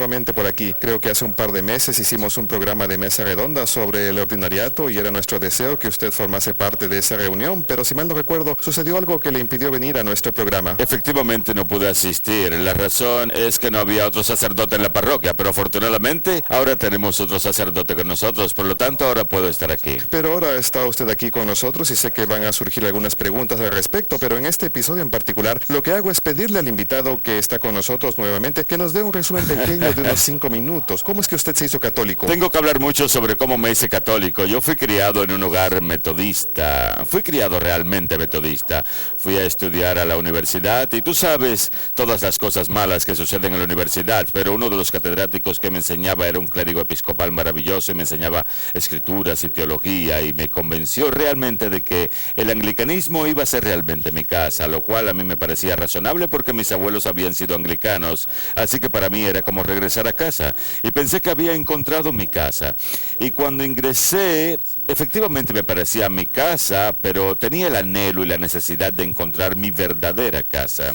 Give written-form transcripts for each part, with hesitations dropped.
nuevamente por aquí. Creo que hace un par de meses hicimos un programa de mesa redonda sobre el ordinariato y era nuestro deseo que usted formase parte de esa reunión, pero si mal no recuerdo, sucedió algo que le impidió venir a nuestro programa. Efectivamente no pude asistir. La razón es que no había otro sacerdote en la parroquia, pero afortunadamente ahora tenemos otro sacerdote con nosotros, por lo tanto ahora puedo estar aquí. Pero ahora está usted aquí con nosotros y sé que van a surgir algunas preguntas al respecto, pero en este episodio en particular, lo que hago es pedirle al invitado que está con nosotros nuevamente que nos dé un resumen pequeño de unos 5 minutos. ¿Cómo es que usted se hizo católico? Tengo que hablar mucho sobre cómo me hice católico. Yo fui criado en un hogar metodista. Fui criado realmente metodista. Fui a estudiar a la universidad y tú sabes todas las cosas malas que suceden en la universidad, pero uno de los catedráticos que me enseñaba era un clérigo episcopal maravilloso y me enseñaba escrituras y teología y me convenció realmente de que el anglicanismo iba a ser realmente mi casa, lo cual a mí me parecía razonable porque mis abuelos habían sido anglicanos, así que para mí era como regresar a casa y pensé que había encontrado mi casa. Y cuando ingresé, efectivamente me parecía mi casa, pero tenía el anhelo y la necesidad de encontrar mi verdadera casa.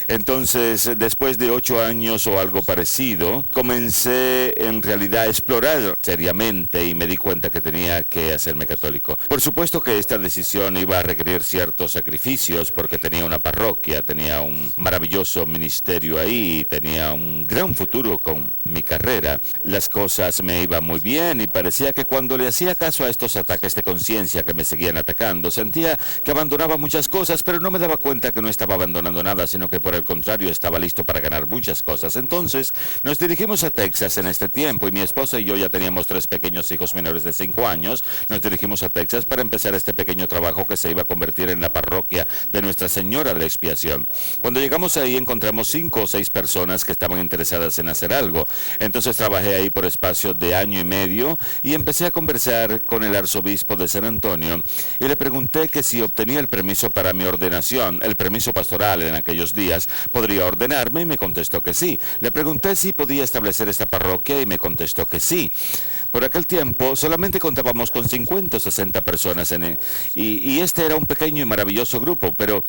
Entonces, después de 8 años o algo parecido, comencé en realidad a explorar seriamente y me di cuenta que tenía que hacerme católico. Por supuesto que esta decisión iba a requerir ciertos sacrificios porque tenía una parroquia, tenía un maravilloso ministerio ahí, tenía un gran futuro con mi carrera. Las cosas me iban muy bien y parecía que cuando le hacía caso a estos ataques de conciencia que me seguían atacando, sentía que abandonaba muchas cosas, pero no me daba cuenta que no estaba abandonando nada, sino que por el contrario estaba listo para ganar muchas cosas. Entonces nos dirigimos a Texas en este tiempo y mi esposa y yo ya teníamos 3 pequeños hijos menores de 5 años. Nos dirigimos a Texas para empezar este pequeño trabajo que se iba a convertir en la parroquia de Nuestra Señora de la Expiación. Cuando llegamos ahí encontramos 5 o 6 personas que estaban interesadas en hacer algo. Entonces trabajé ahí por espacio de 1 año y medio y empecé a conversar con el arzobispo de San Antonio y le pregunté que si obtenía el permiso para mi ordenación, el permiso pastoral en aquellos días, podría ordenarme y me contestó que sí. Le pregunté si podía establecer esta parroquia y me contestó que sí. Por aquel tiempo solamente contábamos con 50 o 60 personas y este era un pequeño y maravilloso grupo, pero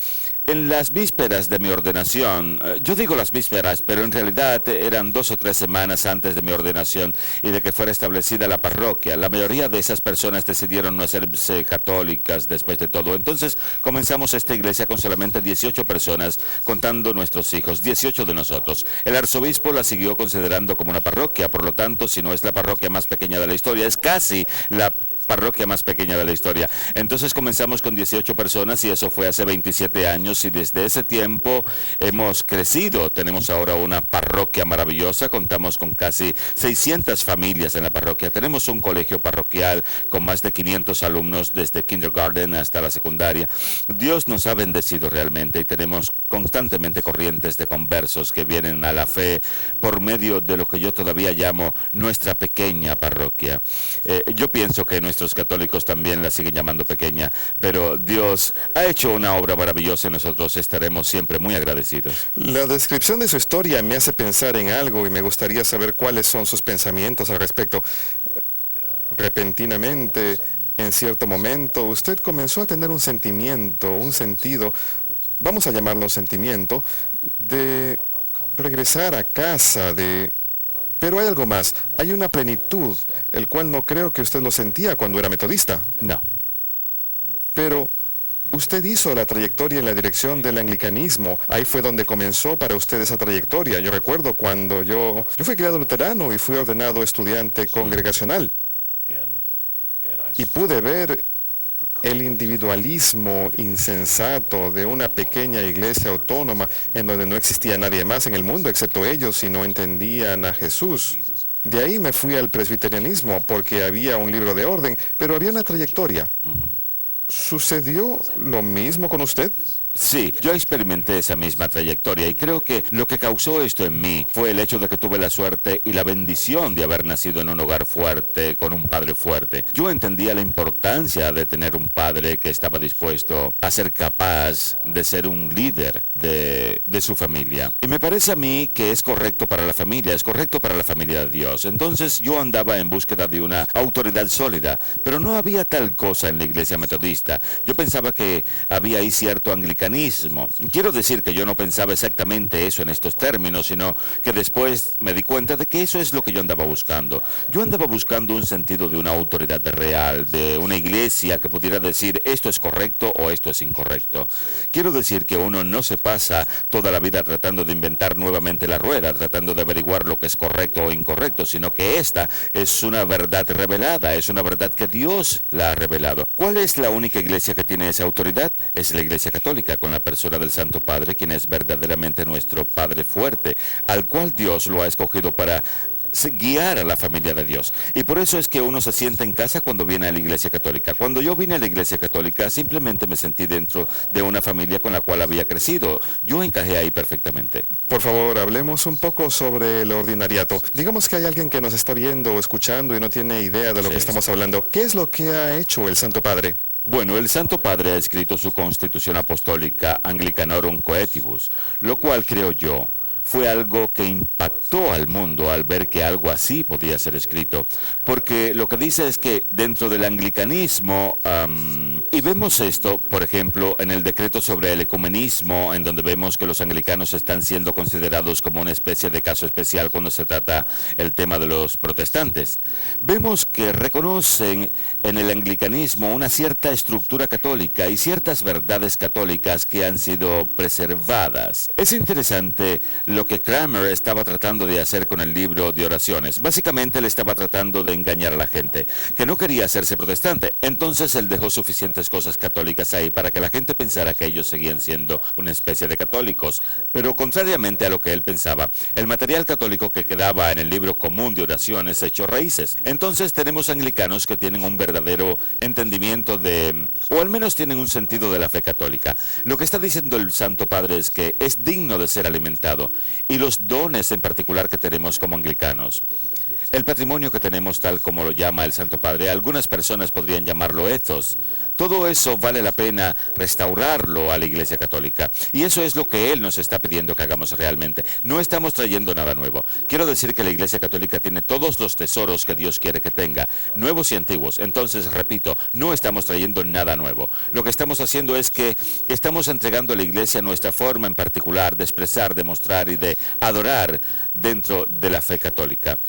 en las vísperas de mi ordenación, yo digo las vísperas, pero en realidad eran 2 o 3 semanas antes de mi ordenación y de que fuera establecida la parroquia, la mayoría de esas personas decidieron no hacerse católicas después de todo. Entonces comenzamos esta iglesia con solamente 18 personas, contando nuestros hijos, 18 de nosotros. El arzobispo la siguió considerando como una parroquia, por lo tanto, si no es la parroquia más pequeña de la historia, es casi la parroquia más pequeña de la historia. Entonces comenzamos con 18 personas y eso fue hace 27 años y desde ese tiempo hemos crecido. Tenemos ahora una parroquia maravillosa, contamos con casi 600 familias en la parroquia. Tenemos un colegio parroquial con más de 500 alumnos desde kindergarten hasta la secundaria. Dios nos ha bendecido realmente y tenemos constantemente corrientes de conversos que vienen a la fe por medio de lo que yo todavía llamo nuestra pequeña parroquia. Yo pienso que nuestros católicos también la siguen llamando pequeña, pero Dios ha hecho una obra maravillosa y nosotros estaremos siempre muy agradecidos. La descripción de su historia me hace pensar en algo y me gustaría saber cuáles son sus pensamientos al respecto. Repentinamente, en cierto momento, usted comenzó a tener un sentimiento, un sentido, vamos a llamarlo sentimiento, de regresar a casa, Pero hay algo más, hay una plenitud, el cual no creo que usted lo sentía cuando era metodista. No. Pero usted hizo la trayectoria en la dirección del anglicanismo. Ahí fue donde comenzó para usted esa trayectoria. Yo recuerdo cuando yo fui criado luterano y fui ordenado estudiante congregacional. Y pude ver el individualismo insensato de una pequeña iglesia autónoma en donde no existía nadie más en el mundo excepto ellos y no entendían a Jesús. De ahí me fui al presbiterianismo porque había un libro de orden, pero había una trayectoria. ¿Sucedió lo mismo con usted? Sí, yo experimenté esa misma trayectoria y creo que lo que causó esto en mí fue el hecho de que tuve la suerte y la bendición de haber nacido en un hogar fuerte, con un padre fuerte. Yo entendía la importancia de tener un padre que estaba dispuesto a ser capaz de ser un líder de su familia. Y me parece a mí que es correcto para la familia, es correcto para la familia de Dios. Entonces yo andaba en búsqueda de una autoridad sólida, pero no había tal cosa en la iglesia metodista. Yo pensaba que había ahí cierto anglicanismo anglicanismo. Quiero decir que yo no pensaba exactamente eso en estos términos, sino que después me di cuenta de que eso es lo que yo andaba buscando. Yo andaba buscando un sentido de una autoridad real, de una iglesia que pudiera decir esto es correcto o esto es incorrecto. Quiero decir que uno no se pasa toda la vida tratando de inventar nuevamente la rueda, tratando de averiguar lo que es correcto o incorrecto, sino que esta es una verdad revelada, es una verdad que Dios la ha revelado. ¿Cuál es la única iglesia que tiene esa autoridad? Es la Iglesia Católica, con la persona del Santo Padre, quien es verdaderamente nuestro Padre fuerte, al cual Dios lo ha escogido para guiar a la familia de Dios. Y por eso es que uno se sienta en casa cuando viene a la Iglesia Católica. Cuando yo vine a la Iglesia Católica, simplemente me sentí dentro de una familia con la cual había crecido. Yo encajé ahí perfectamente. Por favor, hablemos un poco sobre el ordinariato. Digamos que hay alguien que nos está viendo o escuchando y no tiene idea de lo que estamos hablando. ¿Qué es lo que ha hecho el Santo Padre? Bueno, el Santo Padre ha escrito su Constitución Apostólica Anglicanorum Coetibus, lo cual creo yo fue algo que impactó al mundo al ver que algo así podía ser escrito. Porque lo que dice es que dentro del anglicanismo, y vemos esto, por ejemplo, en el decreto sobre el ecumenismo, en donde vemos que los anglicanos están siendo considerados como una especie de caso especial cuando se trata el tema de los protestantes. Vemos que reconocen en el anglicanismo una cierta estructura católica y ciertas verdades católicas que han sido preservadas. Es interesante lo que Cranmer estaba tratando de hacer con el libro de oraciones. Básicamente él estaba tratando de engañar a la gente, que no quería hacerse protestante. Entonces él dejó suficientes cosas católicas ahí para que la gente pensara que ellos seguían siendo una especie de católicos. Pero contrariamente a lo que él pensaba, el material católico que quedaba en el libro común de oraciones echó raíces. Entonces tenemos anglicanos que tienen un verdadero entendimiento o al menos tienen un sentido de la fe católica. Lo que está diciendo el Santo Padre es que es digno de ser alimentado. Y los dones en particular que tenemos como anglicanos. El patrimonio que tenemos, tal como lo llama el Santo Padre, algunas personas podrían llamarlo ethos. Todo eso vale la pena restaurarlo a la Iglesia Católica. Y eso es lo que Él nos está pidiendo que hagamos realmente. No estamos trayendo nada nuevo. Quiero decir que la Iglesia Católica tiene todos los tesoros que Dios quiere que tenga, nuevos y antiguos. Entonces, repito, no estamos trayendo nada nuevo. Lo que estamos haciendo es que estamos entregando a la Iglesia nuestra forma en particular de expresar, de mostrar y de adorar dentro de la fe católica.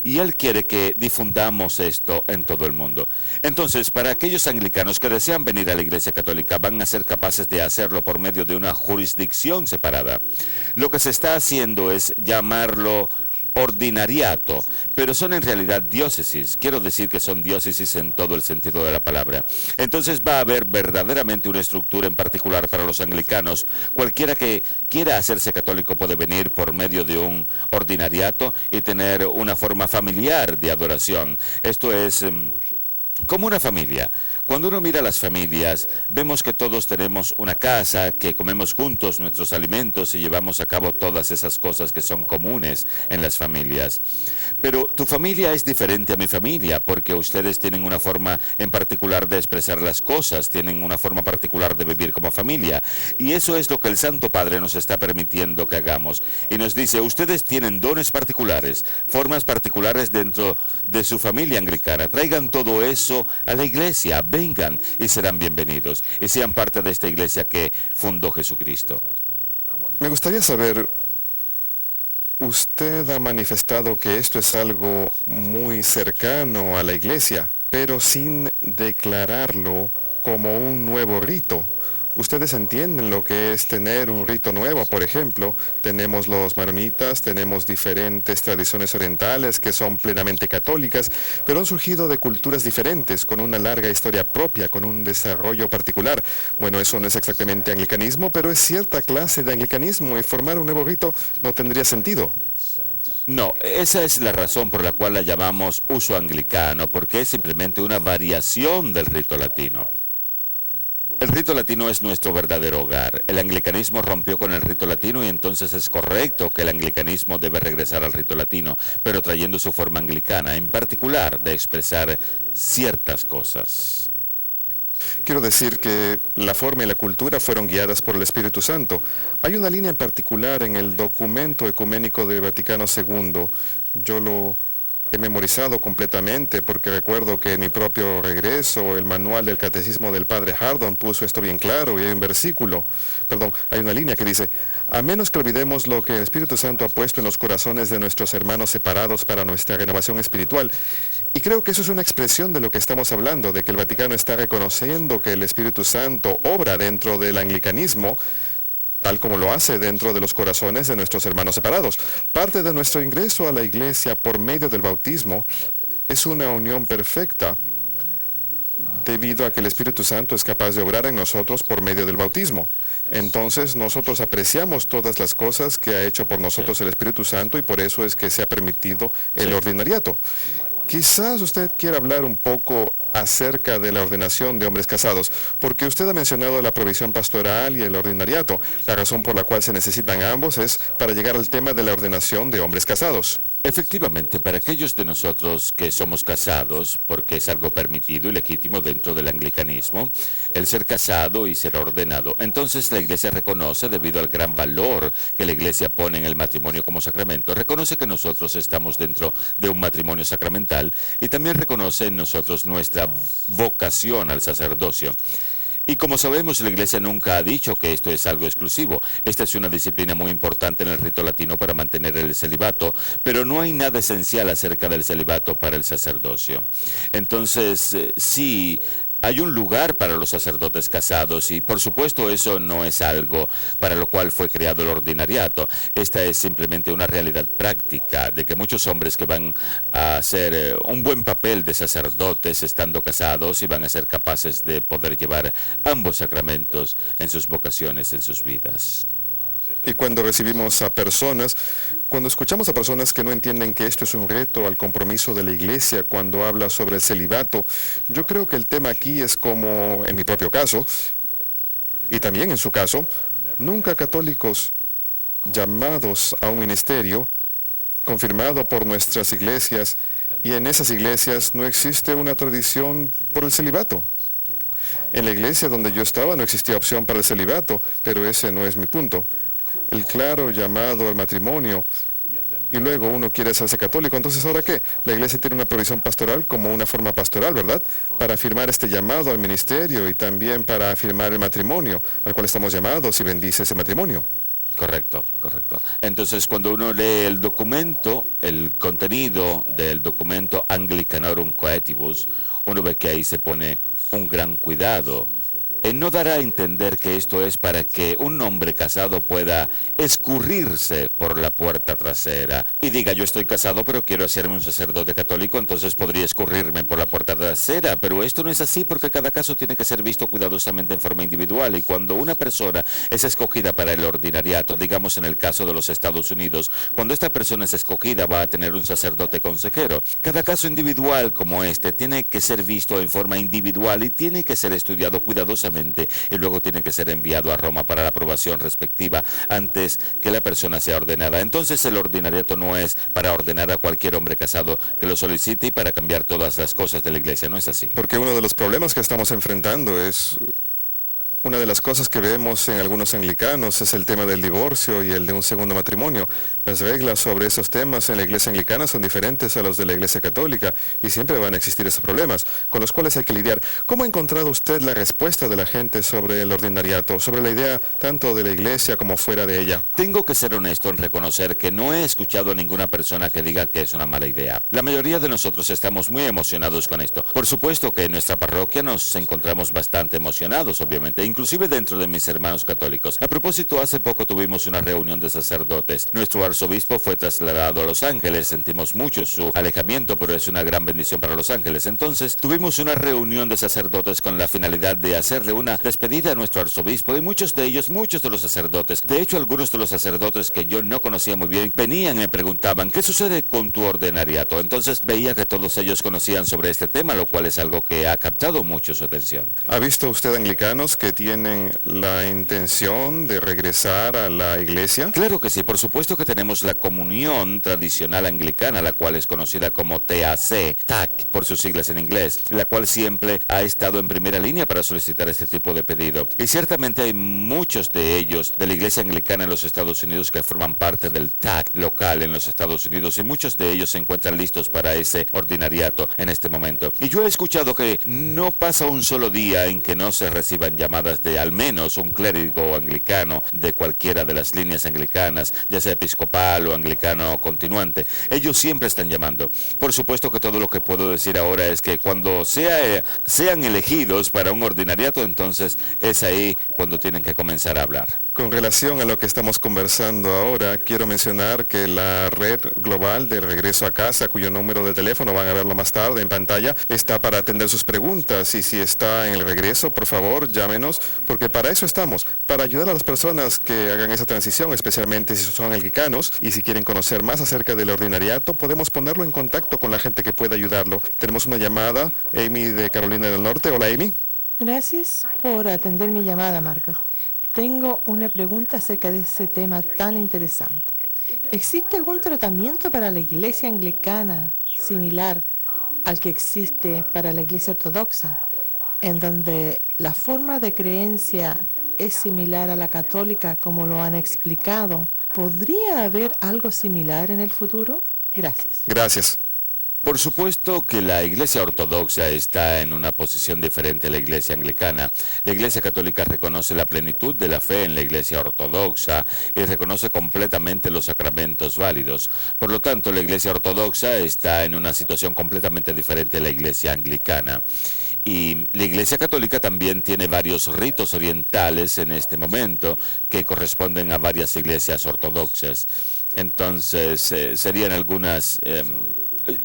Y Él quiere que difundamos esto en todo el mundo. Entonces, para aquellos anglicanos que desean venir a la Iglesia Católica, van a ser capaces de hacerlo por medio de una jurisdicción separada. Lo que se está haciendo es llamarlo ordinariato, pero son en realidad diócesis. Quiero decir que son diócesis en todo el sentido de la palabra. Entonces va a haber verdaderamente una estructura en particular para los anglicanos. Cualquiera que quiera hacerse católico puede venir por medio de un ordinariato y tener una forma familiar de adoración. Esto es como una familia. Cuando uno mira las familias, vemos que todos tenemos una casa, que comemos juntos nuestros alimentos y llevamos a cabo todas esas cosas que son comunes en las familias. Pero tu familia es diferente a mi familia, porque ustedes tienen una forma en particular de expresar las cosas, tienen una forma particular de vivir como familia. Y eso es lo que el Santo Padre nos está permitiendo que hagamos. Y nos dice, ustedes tienen dones particulares, formas particulares dentro de su familia anglicana. Traigan todo eso a la iglesia, vengan y serán bienvenidos y sean parte de esta iglesia que fundó Jesucristo. Me gustaría saber, usted ha manifestado que esto es algo muy cercano a la iglesia, pero sin declararlo como un nuevo rito. Ustedes entienden lo que es tener un rito nuevo. Por ejemplo, tenemos los maronitas, tenemos diferentes tradiciones orientales que son plenamente católicas, pero han surgido de culturas diferentes, con una larga historia propia, con un desarrollo particular. Bueno, eso no es exactamente anglicanismo, pero es cierta clase de anglicanismo y formar un nuevo rito no tendría sentido. No, esa es la razón por la cual la llamamos uso anglicano, porque es simplemente una variación del rito latino. El rito latino es nuestro verdadero hogar. El anglicanismo rompió con el rito latino y entonces es correcto que el anglicanismo debe regresar al rito latino, pero trayendo su forma anglicana, en particular de expresar ciertas cosas. Quiero decir que la forma y la cultura fueron guiadas por el Espíritu Santo. Hay una línea en particular en el documento ecuménico de Vaticano II. Yo lo he memorizado completamente, porque recuerdo que en mi propio regreso, el manual del catecismo del padre Hardon puso esto bien claro, y hay un versículo, hay una línea que dice: a menos que olvidemos lo que el Espíritu Santo ha puesto en los corazones de nuestros hermanos separados para nuestra renovación espiritual. Y creo que eso es una expresión de lo que estamos hablando, de que el Vaticano está reconociendo que el Espíritu Santo obra dentro del anglicanismo, tal como lo hace dentro de los corazones de nuestros hermanos separados. Parte de nuestro ingreso a la iglesia por medio del bautismo es una unión perfecta, debido a que el Espíritu Santo es capaz de obrar en nosotros por medio del bautismo. Entonces nosotros apreciamos todas las cosas que ha hecho por nosotros el Espíritu Santo, y por eso es que se ha permitido el ordinariato. Quizás usted quiera hablar un poco acerca de la ordenación de hombres casados, porque usted ha mencionado la provisión pastoral y el ordinariato. La razón por la cual se necesitan ambos es para llegar al tema de la ordenación de hombres casados. Efectivamente, para aquellos de nosotros que somos casados, porque es algo permitido y legítimo dentro del anglicanismo, el ser casado y ser ordenado. Entonces la Iglesia reconoce, debido al gran valor que la Iglesia pone en el matrimonio como sacramento, reconoce que nosotros estamos dentro de un matrimonio sacramental, y también reconoce en nosotros nuestra vocación al sacerdocio. Y como sabemos, la Iglesia nunca ha dicho que esto es algo exclusivo. Esta es una disciplina muy importante en el rito latino para mantener el celibato, pero no hay nada esencial acerca del celibato para el sacerdocio. Entonces, sí, hay un lugar para los sacerdotes casados, y por supuesto eso no es algo para lo cual fue creado el ordinariato. Esta es simplemente una realidad práctica de que muchos hombres que van a hacer un buen papel de sacerdotes estando casados, y van a ser capaces de poder llevar ambos sacramentos en sus vocaciones, en sus vidas. Y cuando escuchamos a personas que no entienden que esto es un reto al compromiso de la Iglesia cuando habla sobre el celibato, yo creo que el tema aquí es como en mi propio caso, y también en su caso, nunca católicos llamados a un ministerio confirmado por nuestras iglesias, y en esas iglesias no existe una tradición por el celibato. En la iglesia donde yo estaba no existía opción para el celibato, pero ese no es mi punto. El claro llamado al matrimonio, y luego uno quiere hacerse católico. Entonces, ¿ahora qué? La iglesia tiene una provisión pastoral como una forma pastoral, ¿verdad? Para afirmar este llamado al ministerio, y también para afirmar el matrimonio al cual estamos llamados, y bendice ese matrimonio. Correcto. Entonces, cuando uno lee el documento, el contenido del documento Anglicanorum Coetibus, uno ve que ahí se pone un gran cuidado en no dar a entender que esto es para que un hombre casado pueda escurrirse por la puerta trasera y diga: yo estoy casado pero quiero hacerme un sacerdote católico, entonces podría escurrirme por la puerta trasera. Pero esto no es así, porque cada caso tiene que ser visto cuidadosamente en forma individual, y cuando una persona es escogida para el ordinariato, digamos en el caso de los Estados Unidos, cuando esta persona es escogida va a tener un sacerdote consejero. Cada caso individual como este tiene que ser visto en forma individual y tiene que ser estudiado cuidadosamente, y luego tiene que ser enviado a Roma para la aprobación respectiva antes que la persona sea ordenada. Entonces el ordinariato no es para ordenar a cualquier hombre casado que lo solicite y para cambiar todas las cosas de la iglesia, no es así. Porque uno de los problemas que estamos enfrentando es... Una de las cosas que vemos en algunos anglicanos es el tema del divorcio y el de un segundo matrimonio. Las reglas sobre esos temas en la iglesia anglicana son diferentes a los de la iglesia católica, y siempre van a existir esos problemas con los cuales hay que lidiar. ¿Cómo ha encontrado usted la respuesta de la gente sobre el ordinariato, sobre la idea tanto de la iglesia como fuera de ella? Tengo que ser honesto en reconocer que no he escuchado a ninguna persona que diga que es una mala idea. La mayoría de nosotros estamos muy emocionados con esto. Por supuesto que en nuestra parroquia nos encontramos bastante emocionados, obviamente, inclusive dentro de mis hermanos católicos. A propósito, hace poco tuvimos una reunión de sacerdotes. Nuestro arzobispo fue trasladado a Los Ángeles. Sentimos mucho su alejamiento, pero es una gran bendición para Los Ángeles. Entonces, tuvimos una reunión de sacerdotes con la finalidad de hacerle una despedida a nuestro arzobispo, y muchos de los sacerdotes, de hecho algunos de los sacerdotes que yo no conocía muy bien, venían y me preguntaban: ¿qué sucede con tu ordinariato? Entonces veía que todos ellos conocían sobre este tema, lo cual es algo que ha captado mucho su atención. ¿Ha visto usted anglicanos que tienen la intención de regresar a la iglesia? Claro que sí, por supuesto que tenemos la comunión tradicional anglicana, la cual es conocida como TAC, por sus siglas en inglés, la cual siempre ha estado en primera línea para solicitar este tipo de pedido. Y ciertamente hay muchos de ellos de la iglesia anglicana en los Estados Unidos que forman parte del TAC local en los Estados Unidos, y muchos de ellos se encuentran listos para ese ordinariato en este momento. Y yo he escuchado que no pasa un solo día en que no se reciban llamadas de al menos un clérigo anglicano de cualquiera de las líneas anglicanas, ya sea episcopal o anglicano continuante. Ellos siempre están llamando. Por supuesto que todo lo que puedo decir ahora es que cuando sean elegidos para un ordinariato, entonces es ahí cuando tienen que comenzar a hablar. Con relación a lo que estamos conversando ahora, quiero mencionar que la red global de regreso a casa, cuyo número de teléfono van a verlo más tarde en pantalla, está para atender sus preguntas, y si está en el regreso, por favor, llámenos, porque para eso estamos, para ayudar a las personas que hagan esa transición, especialmente si son anglicanos, y si quieren conocer más acerca del ordinariato, podemos ponerlo en contacto con la gente que pueda ayudarlo. Tenemos una llamada, Amy de Carolina del Norte. Hola, Amy. Gracias por atender mi llamada, Marcos. Tengo una pregunta acerca de ese tema tan interesante. ¿Existe algún tratamiento para la iglesia anglicana similar al que existe para la iglesia ortodoxa, en donde la forma de creencia es similar a la católica, como lo han explicado? ¿Podría haber algo similar en el futuro? Gracias. Gracias. Por supuesto que la Iglesia Ortodoxa está en una posición diferente a la Iglesia Anglicana. La Iglesia Católica reconoce la plenitud de la fe en la Iglesia Ortodoxa y reconoce completamente los sacramentos válidos. Por lo tanto, la Iglesia Ortodoxa está en una situación completamente diferente a la Iglesia Anglicana. Y la Iglesia Católica también tiene varios ritos orientales en este momento que corresponden a varias iglesias ortodoxas. Entonces, serían algunas...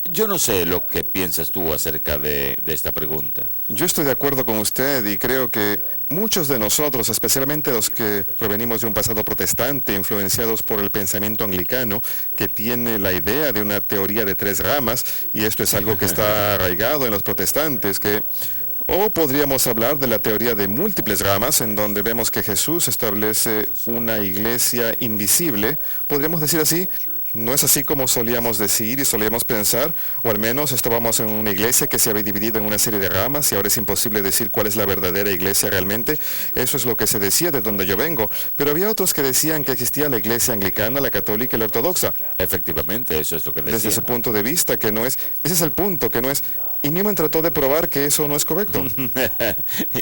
yo no sé lo que piensas tú acerca de esta pregunta. Yo estoy de acuerdo con usted, y creo que muchos de nosotros, especialmente los que provenimos de un pasado protestante, influenciados por el pensamiento anglicano, que tiene la idea de una teoría de 3 ramas, y esto es algo que está arraigado en los protestantes, o podríamos hablar de la teoría de múltiples ramas, en donde vemos que Jesús establece una iglesia invisible, podríamos decir así. No es así como solíamos decir y solíamos pensar, o al menos estábamos en una iglesia que se había dividido en una serie de ramas y ahora es imposible decir cuál es la verdadera iglesia realmente. Eso es lo que se decía de donde yo vengo. Pero había otros que decían que existía la iglesia anglicana, la católica y la ortodoxa. Efectivamente, eso es lo que decían. Desde su punto de vista, que no es, ese es el punto, que no es. Y Newman trató de probar que eso no es correcto.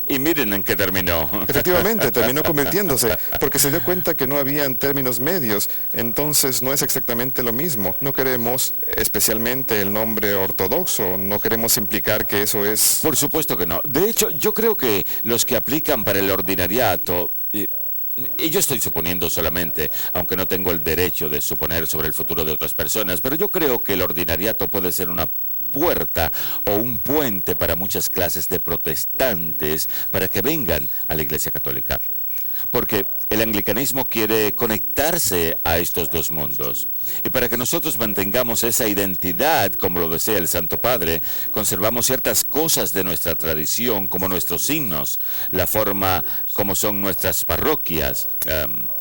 Y miren en qué terminó. Efectivamente, terminó convirtiéndose, porque se dio cuenta que no habían términos medios. Entonces no es exactamente lo mismo. No queremos, especialmente el nombre ortodoxo, no queremos implicar que eso es... Por supuesto que no. De hecho, yo creo que los que aplican para el ordinariato... Y yo estoy suponiendo solamente, aunque no tengo el derecho de suponer sobre el futuro de otras personas, pero yo creo que el ordinariato puede ser una puerta o un puente para muchas clases de protestantes para que vengan a la Iglesia Católica. Porque el anglicanismo quiere conectarse a estos dos mundos. Y para que nosotros mantengamos esa identidad, como lo desea el Santo Padre, conservamos ciertas cosas de nuestra tradición, como nuestros signos, la forma como son nuestras parroquias.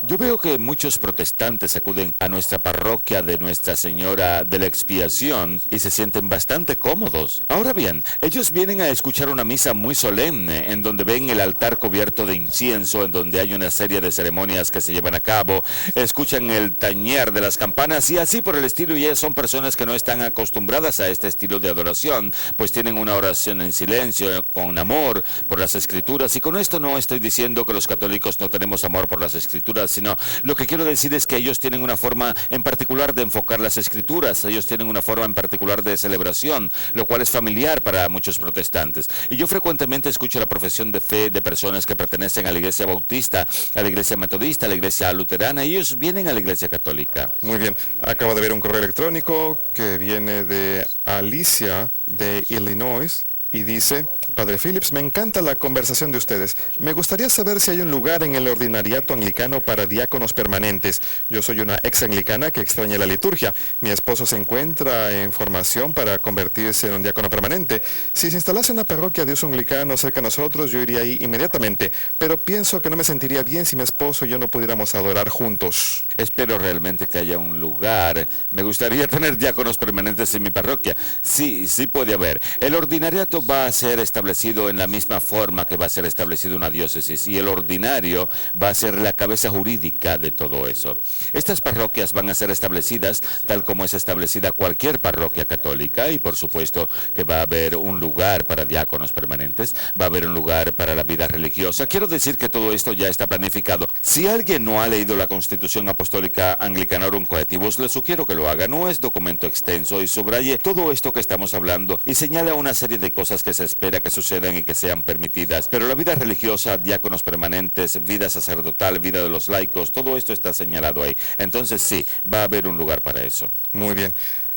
Yo veo que muchos protestantes acuden a nuestra parroquia de Nuestra Señora de la Expiación y se sienten bastante cómodos. Ahora bien, ellos vienen a escuchar una misa muy solemne, en donde ven el altar cubierto de incienso, en donde hay una serie de ceremonias que se llevan a cabo, escuchan el tañer de las campanas y así por el estilo, y ellas son personas que no están acostumbradas a este estilo de adoración, pues tienen una oración en silencio, con amor por las Escrituras. Y con esto no estoy diciendo que los católicos no tenemos amor por las Escrituras, sino lo que quiero decir es que ellos tienen una forma en particular de enfocar las Escrituras, ellos tienen una forma en particular de celebración, lo cual es familiar para muchos protestantes. Y yo frecuentemente escucho la profesión de fe de personas que pertenecen a la Iglesia Bautista, a la Iglesia Metodista, a la Iglesia Luterana, y ellos vienen a la Iglesia Católica. Muy bien, acabo de ver un correo electrónico que viene de Alicia de Illinois. Y dice, Padre Phillips, me encanta la conversación de ustedes. Me gustaría saber si hay un lugar en el ordinariato anglicano para diáconos permanentes. Yo soy una ex anglicana que extraña la liturgia. Mi esposo se encuentra en formación para convertirse en un diácono permanente. Si se instalase una parroquia de uso anglicano cerca de nosotros, yo iría ahí inmediatamente. Pero pienso que no me sentiría bien si mi esposo y yo no pudiéramos adorar juntos. Espero realmente que haya un lugar. Me gustaría tener diáconos permanentes en mi parroquia. Sí puede haber. El ordinariato va a ser establecido en la misma forma que va a ser establecido una diócesis, y el ordinario va a ser la cabeza jurídica de todo eso. Estas parroquias van a ser establecidas tal como es establecida cualquier parroquia católica, y por supuesto que va a haber un lugar para diáconos permanentes, va a haber un lugar para la vida religiosa. Quiero decir que todo esto ya está planificado. Si alguien no ha leído la Constitución Apostólica Anglicanorum Coetibus, le sugiero que lo haga. No es documento extenso, y subraye todo esto que estamos hablando y señala una serie de cosas que se espera que sucedan y que sean permitidas. Pero la vida religiosa, diáconos permanentes, vida sacerdotal, vida de los laicos, todo esto está señalado ahí. Entonces sí, va a haber un lugar para eso. Muy bien.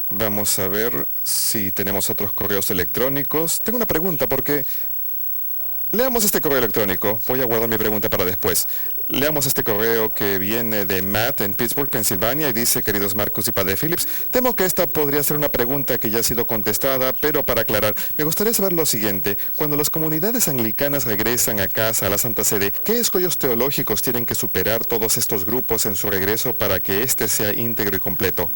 Vamos a ver si tenemos otros correos electrónicos. Tengo una pregunta porque... Leamos este correo electrónico. Voy a guardar mi pregunta para después. Leamos este correo que viene de Matt en Pittsburgh, Pensilvania, y dice, queridos Marcus y Padre Phillips, temo que esta podría ser una pregunta que ya ha sido contestada, pero para aclarar, me gustaría saber lo siguiente. Cuando las comunidades anglicanas regresan a casa, a la Santa Sede, ¿qué escollos teológicos tienen que superar todos estos grupos en su regreso para que éste sea íntegro y completo?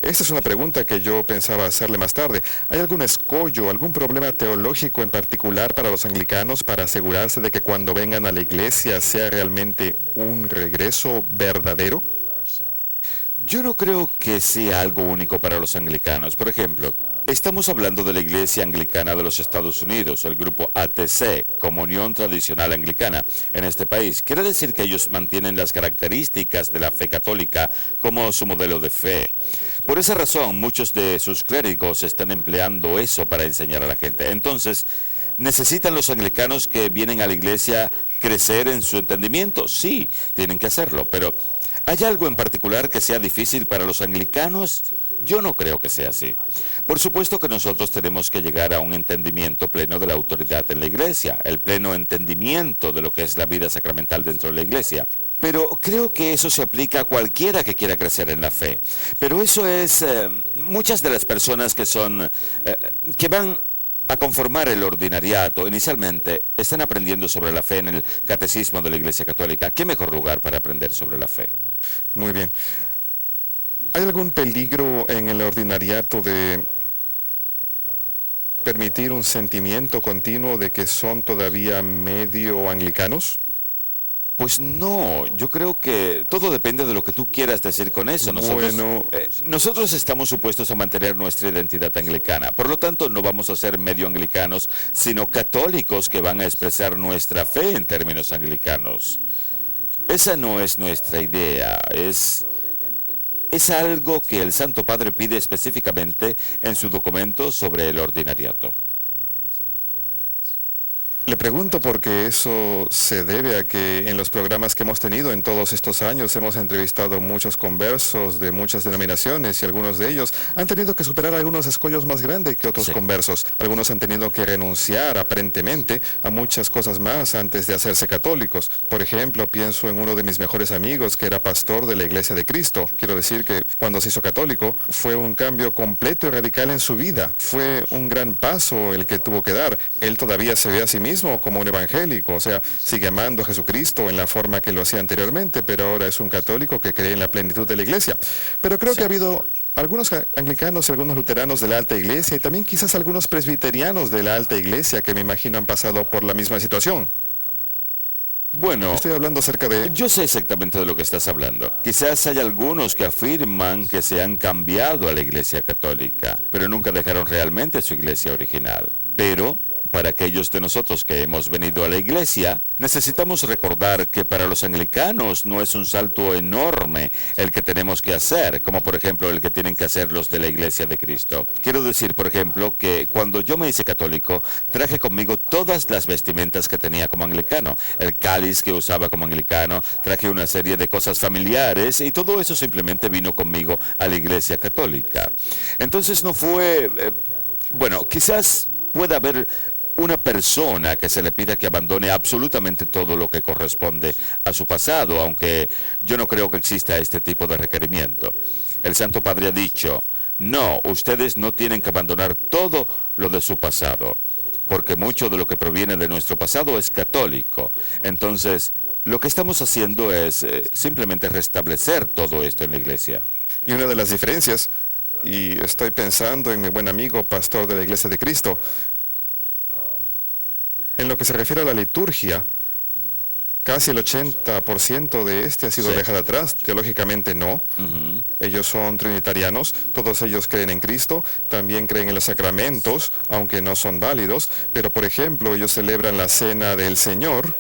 Esta es una pregunta que yo pensaba hacerle más tarde. ¿Hay algún escollo, algún problema teológico en particular para los anglicanos para asegurarse de que cuando vengan a la iglesia sea realmente un regreso verdadero? Yo no creo que sea algo único para los anglicanos. Por ejemplo, estamos hablando de la Iglesia Anglicana de los Estados Unidos, el grupo ATC, Comunión Tradicional Anglicana, en este país. Quiere decir que ellos mantienen las características de la fe católica como su modelo de fe. Por esa razón, muchos de sus clérigos están empleando eso para enseñar a la gente. Entonces, ¿necesitan los anglicanos que vienen a la iglesia crecer en su entendimiento? Sí, tienen que hacerlo, pero ¿hay algo en particular que sea difícil para los anglicanos? Yo no creo que sea así. Por supuesto que nosotros tenemos que llegar a un entendimiento pleno de la autoridad en la iglesia, el pleno entendimiento de lo que es la vida sacramental dentro de la iglesia. Pero creo que eso se aplica a cualquiera que quiera crecer en la fe. Pero eso es, muchas de las personas que van a conformar el ordinariato, inicialmente están aprendiendo sobre la fe en el catecismo de la Iglesia Católica. ¿Qué mejor lugar para aprender sobre la fe? Muy bien. ¿Hay algún peligro en el ordinariato de permitir un sentimiento continuo de que son todavía medio anglicanos? Pues no, yo creo que todo depende de lo que tú quieras decir con eso. Nosotros estamos supuestos a mantener nuestra identidad anglicana. Por lo tanto, no vamos a ser medio anglicanos, sino católicos que van a expresar nuestra fe en términos anglicanos. Esa no es nuestra idea. Es algo que el Santo Padre pide específicamente en su documento sobre el ordinariato. Le pregunto porque eso se debe a que en los programas que hemos tenido en todos estos años hemos entrevistado muchos conversos de muchas denominaciones y algunos de ellos han tenido que superar algunos escollos más grandes que otros conversos. Algunos han tenido que renunciar aparentemente a muchas cosas más antes de hacerse católicos. Por ejemplo, pienso en uno de mis mejores amigos que era pastor de la Iglesia de Cristo. Quiero decir que cuando se hizo católico fue un cambio completo y radical en su vida. Fue un gran paso el que tuvo que dar. Él todavía se ve a sí mismo como un evangélico, o sea, sigue amando a Jesucristo en la forma que lo hacía anteriormente, pero ahora es un católico que cree en la plenitud de la iglesia. Pero creo que ha habido algunos anglicanos y algunos luteranos de la alta iglesia y también quizás algunos presbiterianos de la alta iglesia que me imagino han pasado por la misma situación. Bueno, estoy hablando acerca de... Yo sé exactamente de lo que estás hablando. Quizás hay algunos que afirman que se han cambiado a la iglesia católica, pero nunca dejaron realmente su iglesia original. Pero para aquellos de nosotros que hemos venido a la iglesia, necesitamos recordar que para los anglicanos no es un salto enorme el que tenemos que hacer, como por ejemplo el que tienen que hacer los de la Iglesia de Cristo. Quiero decir, por ejemplo, que cuando yo me hice católico, traje conmigo todas las vestimentas que tenía como anglicano, el cáliz que usaba como anglicano, traje una serie de cosas familiares y todo eso simplemente vino conmigo a la Iglesia Católica. Entonces no fue... bueno, quizás pueda haber una persona que se le pida que abandone absolutamente todo lo que corresponde a su pasado, aunque yo no creo que exista este tipo de requerimiento. El Santo Padre ha dicho, no, ustedes no tienen que abandonar todo lo de su pasado, porque mucho de lo que proviene de nuestro pasado es católico. Entonces, lo que estamos haciendo es simplemente restablecer todo esto en la iglesia. Y una de las diferencias, y estoy pensando en mi buen amigo, pastor de la Iglesia de Cristo, en lo que se refiere a la liturgia, casi el 80% de este ha sido dejado atrás. Teológicamente no. Ellos son trinitarianos, todos ellos creen en Cristo, también creen en los sacramentos, aunque no son válidos, pero por ejemplo ellos celebran la Cena del Señor.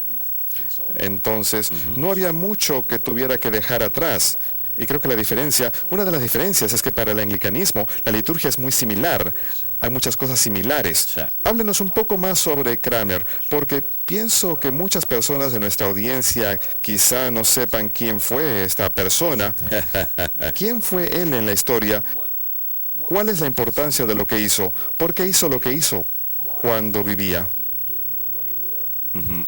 Entonces no había mucho que tuviera que dejar atrás. Y creo que una de las diferencias es que para el anglicanismo la liturgia es muy similar. Hay muchas cosas similares. Sí. Háblenos un poco más sobre Cranmer, porque pienso que muchas personas de nuestra audiencia quizá no sepan quién fue esta persona. ¿Quién fue él en la historia? ¿Cuál es la importancia de lo que hizo? ¿Por qué hizo lo que hizo cuando vivía?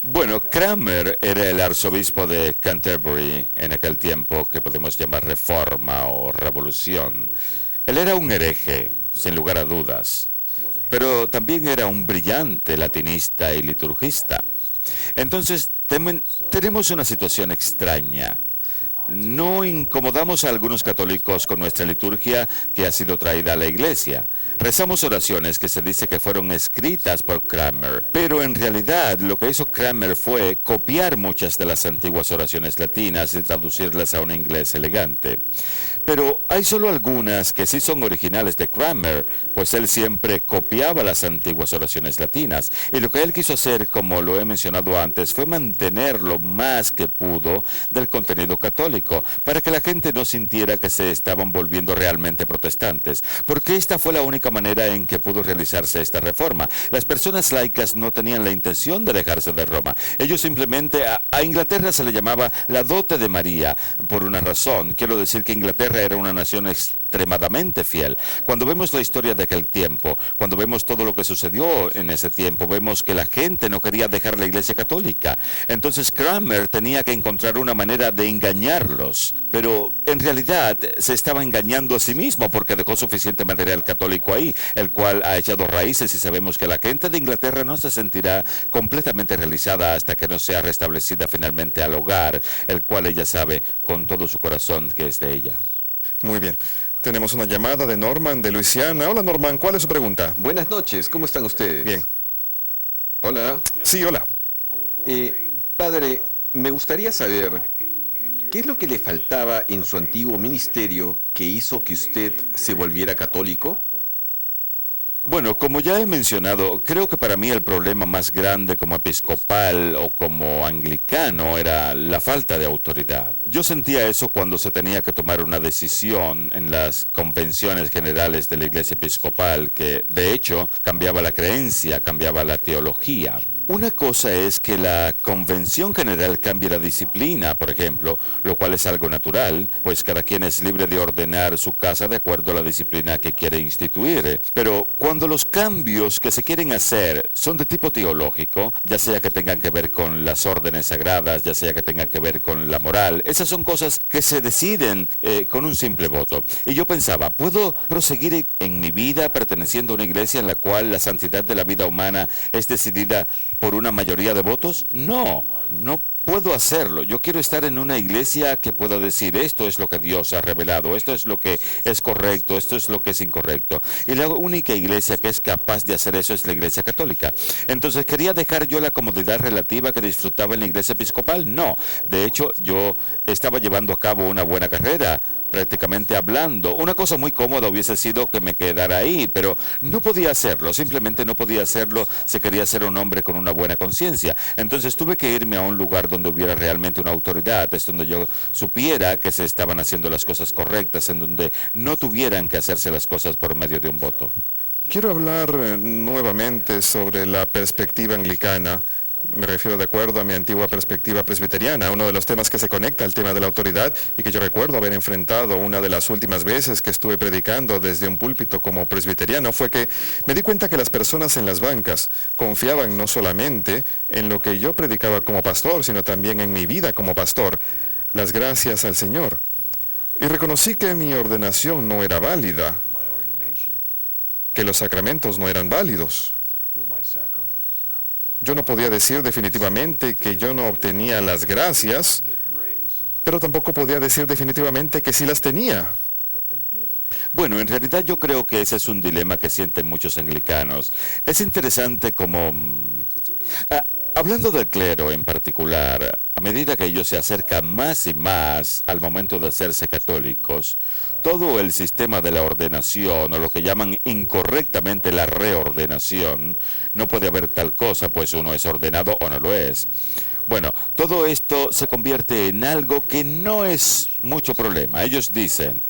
Bueno, Cranmer era el arzobispo de Canterbury en aquel tiempo que podemos llamar reforma o revolución. Él era un hereje, sin lugar a dudas, pero también era un brillante latinista y liturgista. Entonces, tenemos una situación extraña. No incomodamos a algunos católicos con nuestra liturgia que ha sido traída a la iglesia. Rezamos oraciones que se dice que fueron escritas por Cranmer, pero en realidad lo que hizo Cranmer fue copiar muchas de las antiguas oraciones latinas y traducirlas a un inglés elegante. Pero hay solo algunas que sí son originales de Cranmer, pues él siempre copiaba las antiguas oraciones latinas. Y lo que él quiso hacer, como lo he mencionado antes, fue mantener lo más que pudo del contenido católico, para que la gente no sintiera que se estaban volviendo realmente protestantes, porque esta fue la única manera en que pudo realizarse esta reforma. Las personas laicas no tenían la intención de alejarse de Roma. Ellos simplemente, a Inglaterra se le llamaba la dote de María, por una razón. Quiero decir que Inglaterra era una nación extremadamente fiel. Cuando vemos la historia de aquel tiempo, cuando vemos todo lo que sucedió en ese tiempo, vemos que la gente no quería dejar la iglesia católica. Entonces Cranmer tenía que encontrar una manera de engañarlos, pero en realidad se estaba engañando a sí mismo porque dejó suficiente material católico ahí, el cual ha echado raíces, y sabemos que la gente de Inglaterra no se sentirá completamente realizada hasta que no sea restablecida finalmente al hogar, el cual ella sabe con todo su corazón que es de ella. Muy bien. Tenemos una llamada de Norman de Luisiana. Hola Norman, ¿cuál es su pregunta? Buenas noches, ¿cómo están ustedes? Bien. Hola. Sí, hola. Padre, me gustaría saber, ¿qué es lo que le faltaba en su antiguo ministerio que hizo que usted se volviera católico? Bueno, como ya he mencionado, creo que para mí el problema más grande como episcopal o como anglicano era la falta de autoridad. Yo sentía eso cuando se tenía que tomar una decisión en las convenciones generales de la Iglesia Episcopal, que de hecho cambiaba la creencia, cambiaba la teología. Una cosa es que la convención general cambie la disciplina, por ejemplo, lo cual es algo natural, pues cada quien es libre de ordenar su casa de acuerdo a la disciplina que quiere instituir. Pero cuando los cambios que se quieren hacer son de tipo teológico, ya sea que tengan que ver con las órdenes sagradas, ya sea que tengan que ver con la moral, esas son cosas que se deciden con un simple voto. Y yo pensaba, ¿puedo proseguir en mi vida perteneciendo a una iglesia en la cual la santidad de la vida humana es decidida por una mayoría de votos? No puedo hacerlo. Yo quiero estar en una iglesia que pueda decir, esto es lo que Dios ha revelado, esto es lo que es correcto, esto es lo que es incorrecto. Y la única iglesia que es capaz de hacer eso es la Iglesia Católica. Entonces, ¿quería dejar yo la comodidad relativa que disfrutaba en la Iglesia Episcopal? No. De hecho, yo estaba llevando a cabo una buena carrera, prácticamente hablando. Una cosa muy cómoda hubiese sido que me quedara ahí, pero no podía hacerlo, simplemente no podía hacerlo si quería ser un hombre con una buena conciencia. Entonces tuve que irme a un lugar donde hubiera realmente una autoridad, es donde yo supiera que se estaban haciendo las cosas correctas, en donde no tuvieran que hacerse las cosas por medio de un voto. Quiero hablar nuevamente sobre la perspectiva anglicana. Me refiero de acuerdo a mi antigua perspectiva presbiteriana. Uno de los temas que se conecta al tema de la autoridad y que yo recuerdo haber enfrentado una de las últimas veces que estuve predicando desde un púlpito como presbiteriano fue que me di cuenta que las personas en las bancas confiaban no solamente en lo que yo predicaba como pastor, sino también en mi vida como pastor. Las gracias al Señor. Y reconocí que mi ordenación no era válida, que los sacramentos no eran válidos. Yo no podía decir definitivamente que yo no obtenía las gracias, pero tampoco podía decir definitivamente que sí las tenía. Bueno, en realidad yo creo que ese es un dilema que sienten muchos anglicanos. Es interesante como... hablando del clero en particular, a medida que ellos se acercan más y más al momento de hacerse católicos, todo el sistema de la ordenación, o lo que llaman incorrectamente la reordenación, no puede haber tal cosa, pues uno es ordenado o no lo es. Bueno, todo esto se convierte en algo que no es mucho problema. Ellos dicen,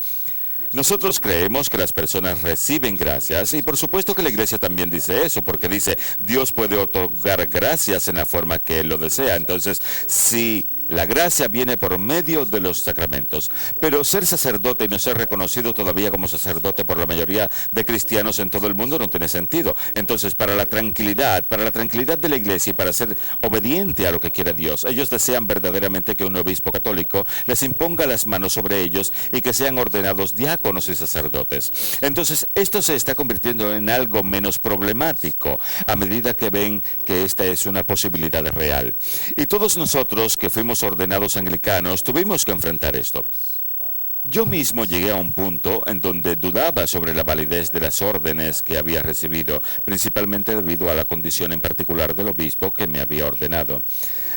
nosotros creemos que las personas reciben gracias y por supuesto que la iglesia también dice eso, porque dice, Dios puede otorgar gracias en la forma que Él lo desea. Entonces, si la gracia viene por medio de los sacramentos, pero ser sacerdote y no ser reconocido todavía como sacerdote por la mayoría de cristianos en todo el mundo no tiene sentido. Entonces, para la tranquilidad de la iglesia y para ser obediente a lo que quiere Dios, ellos desean verdaderamente que un obispo católico les imponga las manos sobre ellos y que sean ordenados diáconos y sacerdotes. Entonces, esto se está convirtiendo en algo menos problemático a medida que ven que esta es una posibilidad real. Y todos nosotros que fuimos ordenados anglicanos tuvimos que enfrentar esto. Yo mismo llegué a un punto en donde dudaba sobre la validez de las órdenes que había recibido, principalmente debido a la condición en particular del obispo que me había ordenado.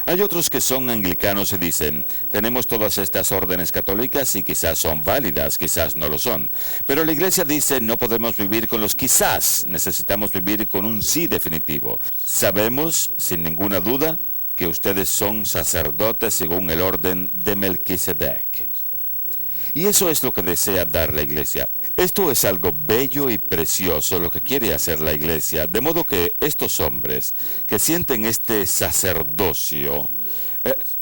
Hay otros que son anglicanos y dicen, tenemos todas estas órdenes católicas y quizás son válidas, quizás no lo son. Pero la iglesia dice, no podemos vivir con los quizás, necesitamos vivir con un sí definitivo. Sabemos, sin ninguna duda, que ustedes son sacerdotes según el orden de Melquisedec. Y eso es lo que desea dar la iglesia. Esto es algo bello y precioso lo que quiere hacer la iglesia, de modo que estos hombres que sienten este sacerdocio,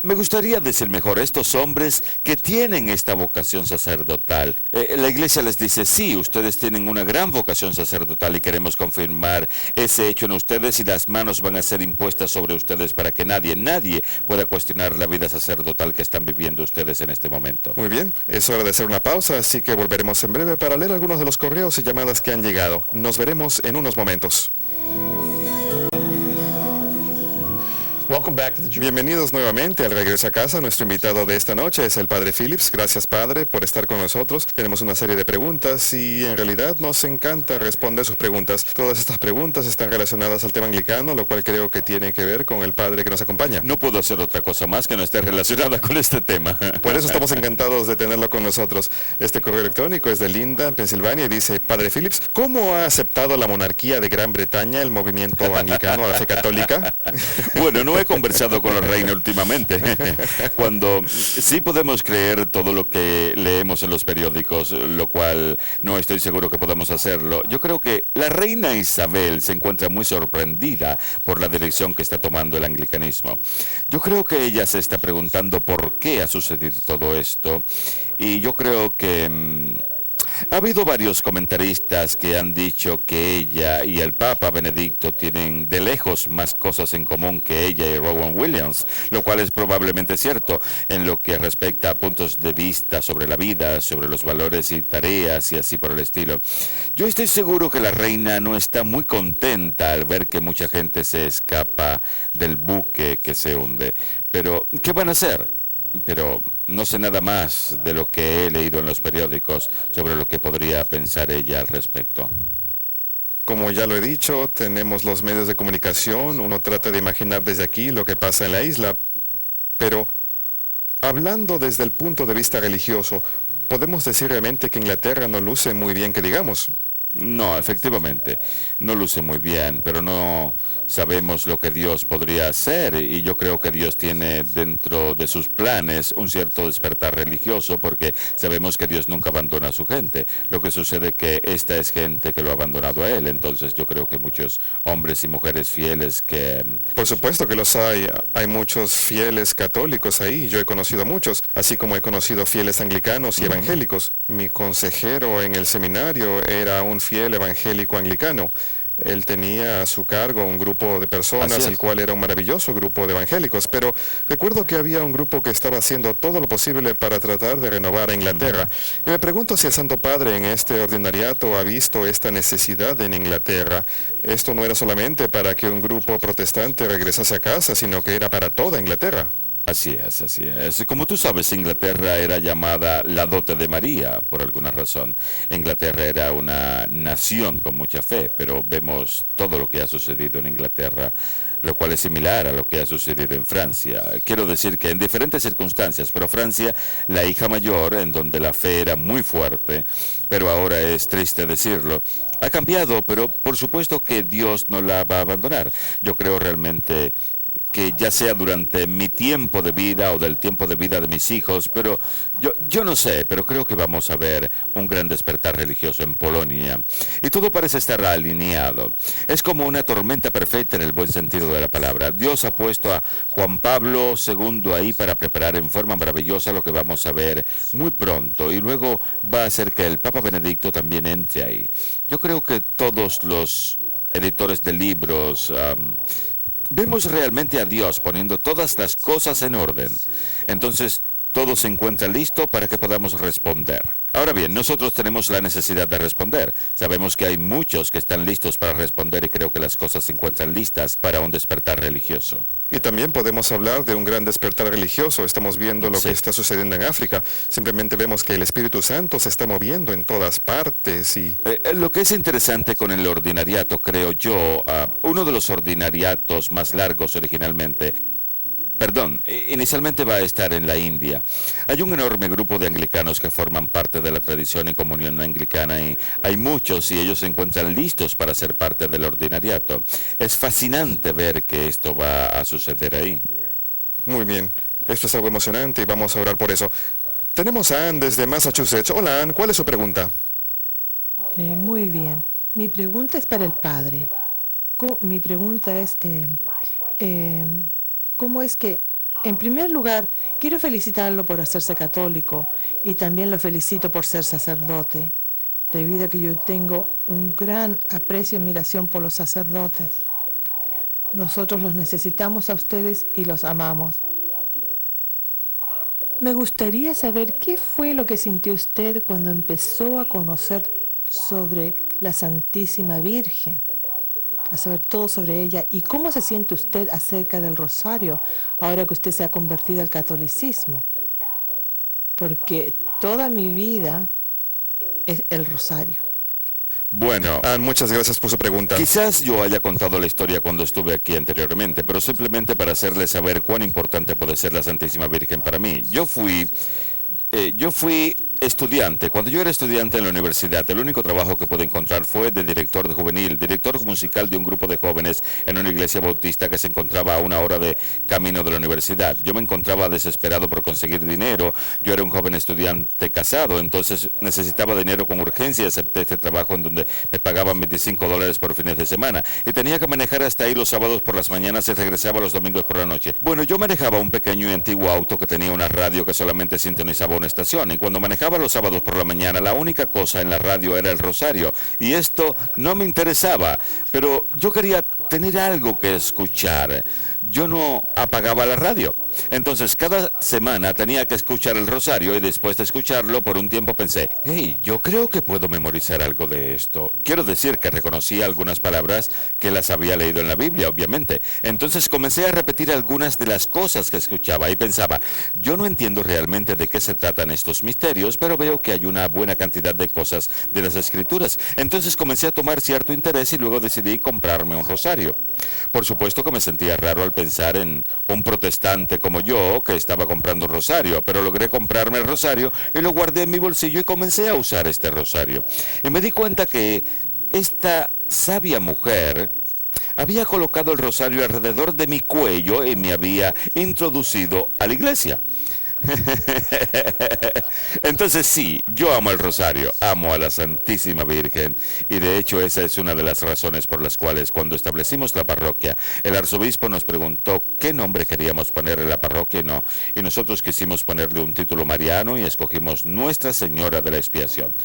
me gustaría decir mejor, estos hombres que tienen esta vocación sacerdotal. La iglesia les dice, sí, ustedes tienen una gran vocación sacerdotal y queremos confirmar ese hecho en ustedes y las manos van a ser impuestas sobre ustedes para que nadie pueda cuestionar la vida sacerdotal que están viviendo ustedes en este momento. Muy bien, es hora de hacer una pausa, así que volveremos en breve para leer algunos de los correos y llamadas que han llegado. Nos veremos en unos momentos. Bienvenidos nuevamente al Regreso a Casa. Nuestro invitado de esta noche es el Padre Phillips. Gracias, Padre, por estar con nosotros. Tenemos una serie de preguntas y en realidad nos encanta responder sus preguntas. Todas estas preguntas están relacionadas al tema anglicano, lo cual creo que tiene que ver con el Padre que nos acompaña. No puedo hacer otra cosa más que no esté relacionada con este tema. Por eso estamos encantados de tenerlo con nosotros. Este correo electrónico es de Linda, en Pensilvania, y dice, Padre Phillips, ¿cómo ha aceptado la monarquía de Gran Bretaña el movimiento anglicano a la fe católica? Bueno, no he conversado con la reina últimamente. Cuando sí podemos creer todo lo que leemos en los periódicos, lo cual no estoy seguro que podamos hacerlo, yo creo que la reina Isabel se encuentra muy sorprendida por la dirección que está tomando el anglicanismo. Yo creo que ella se está preguntando por qué ha sucedido todo esto y yo creo que ha habido varios comentaristas que han dicho que ella y el Papa Benedicto tienen de lejos más cosas en común que ella y Rowan Williams, lo cual es probablemente cierto en lo que respecta a puntos de vista sobre la vida, sobre los valores y tareas y así por el estilo. Yo estoy seguro que la reina no está muy contenta al ver que mucha gente se escapa del buque que se hunde. Pero, ¿qué van a hacer? Pero no sé nada más de lo que he leído en los periódicos sobre lo que podría pensar ella al respecto. Como ya lo he dicho, tenemos los medios de comunicación, uno trata de imaginar desde aquí lo que pasa en la isla, pero hablando desde el punto de vista religioso, podemos decir realmente que Inglaterra no luce muy bien, que digamos. No, efectivamente, no luce muy bien, pero no sabemos lo que Dios podría hacer y yo creo que Dios tiene dentro de sus planes un cierto despertar religioso porque sabemos que Dios nunca abandona a su gente. Lo que sucede es que esta es gente que lo ha abandonado a Él, entonces yo creo que muchos hombres y mujeres fieles que... Por supuesto que los hay. Hay muchos fieles católicos ahí. Yo he conocido muchos, así como he conocido fieles anglicanos y evangélicos. Mi consejero en el seminario era un fiel evangélico anglicano. Él tenía a su cargo un grupo de personas, el cual era un maravilloso grupo de evangélicos, pero recuerdo que había un grupo que estaba haciendo todo lo posible para tratar de renovar a Inglaterra. Y me pregunto si el Santo Padre en este ordinariato ha visto esta necesidad en Inglaterra. Esto no era solamente para que un grupo protestante regresase a casa, sino que era para toda Inglaterra. Así es, así es. Como tú sabes, Inglaterra era llamada la dote de María, por alguna razón. Inglaterra era una nación con mucha fe, pero vemos todo lo que ha sucedido en Inglaterra, lo cual es similar a lo que ha sucedido en Francia. Quiero decir que en diferentes circunstancias, pero Francia, la hija mayor, en donde la fe era muy fuerte, pero ahora es triste decirlo, ha cambiado, pero por supuesto que Dios no la va a abandonar. Yo creo realmente que ya sea durante mi tiempo de vida o del tiempo de vida de mis hijos, pero yo no sé, pero creo que vamos a ver un gran despertar religioso en Polonia. Y todo parece estar alineado. Es como una tormenta perfecta en el buen sentido de la palabra. Dios ha puesto a Juan Pablo II ahí para preparar en forma maravillosa lo que vamos a ver muy pronto. Y luego va a hacer que el Papa Benedicto también entre ahí. Yo creo que todos los editores de libros... vemos realmente a Dios poniendo todas las cosas en orden. Entonces, todo se encuentra listo para que podamos responder. Ahora bien, nosotros tenemos la necesidad de responder. Sabemos que hay muchos que están listos para responder y creo que las cosas se encuentran listas para un despertar religioso. Y también podemos hablar de un gran despertar religioso. Estamos viendo lo que está sucediendo en África. Simplemente vemos que el Espíritu Santo se está moviendo en todas partes y... Lo que es interesante con el ordinariato, creo yo, uno de los ordinariatos más largos originalmente... inicialmente va a estar en la India. Hay un enorme grupo de anglicanos que forman parte de la tradición y comunión anglicana y hay muchos y ellos se encuentran listos para ser parte del ordinariato. Es fascinante ver que esto va a suceder ahí. Muy bien, esto es algo emocionante y vamos a orar por eso. Tenemos a Ann desde Massachusetts. Hola Ann, ¿cuál es su pregunta? Muy bien. Mi pregunta es para el padre. Mi pregunta es... ¿cómo es que, en primer lugar, quiero felicitarlo por hacerse católico y también lo felicito por ser sacerdote, debido a que yo tengo un gran aprecio y admiración por los sacerdotes. Nosotros los necesitamos a ustedes y los amamos. Me gustaría saber qué fue lo que sintió usted cuando empezó a conocer sobre la Santísima Virgen, a saber todo sobre ella, y cómo se siente usted acerca del rosario ahora que usted se ha convertido al catolicismo, porque toda mi vida es el rosario. Bueno, Ann, muchas gracias por su pregunta. quizás yo haya contado la historia cuando estuve aquí anteriormente, pero simplemente para hacerles saber cuán importante puede ser la Santísima Virgen para mí. Yo fui estudiante. Cuando yo era estudiante en la universidad, el único trabajo que pude encontrar fue de director de juvenil, director musical de un grupo de jóvenes en una iglesia bautista que se encontraba a una hora de camino de la universidad. Yo me encontraba desesperado por conseguir dinero. Yo era un joven estudiante casado, entonces necesitaba dinero con urgencia y acepté este trabajo en donde me pagaban $25 por fines de semana. Y tenía que manejar hasta ahí los sábados por las mañanas y regresaba los domingos por la noche. Bueno, yo manejaba un pequeño y antiguo auto que tenía una radio que solamente sintonizaba una estación. Y cuando manejaba los sábados por la mañana, la única cosa en la radio era el rosario. Y esto no me interesaba, pero yo quería tener algo que escuchar. Yo no apagaba la radio. Entonces, cada semana tenía que escuchar el rosario y después de escucharlo por un tiempo pensé, hey, yo creo que puedo memorizar algo de esto. Quiero decir que reconocí algunas palabras que las había leído en la Biblia, obviamente. Entonces comencé a repetir algunas de las cosas que escuchaba y pensaba, yo no entiendo realmente de qué se tratan estos misterios, pero veo que hay una buena cantidad de cosas de las Escrituras. Entonces comencé a tomar cierto interés y luego decidí comprarme un rosario. Por supuesto que me sentía raro al pensar en un protestante como yo, que estaba comprando un rosario, pero logré comprarme el rosario y lo guardé en mi bolsillo y comencé a usar este rosario. Y me di cuenta que esta sabia mujer había colocado el rosario alrededor de mi cuello y me había introducido a la iglesia. Entonces sí, yo amo el rosario, amo a la Santísima Virgen, y de hecho esa es una de las razones por las cuales cuando establecimos la parroquia, el arzobispo nos preguntó qué nombre queríamos ponerle a la parroquia y nosotros quisimos ponerle un título mariano y escogimos Nuestra Señora de la Expiación.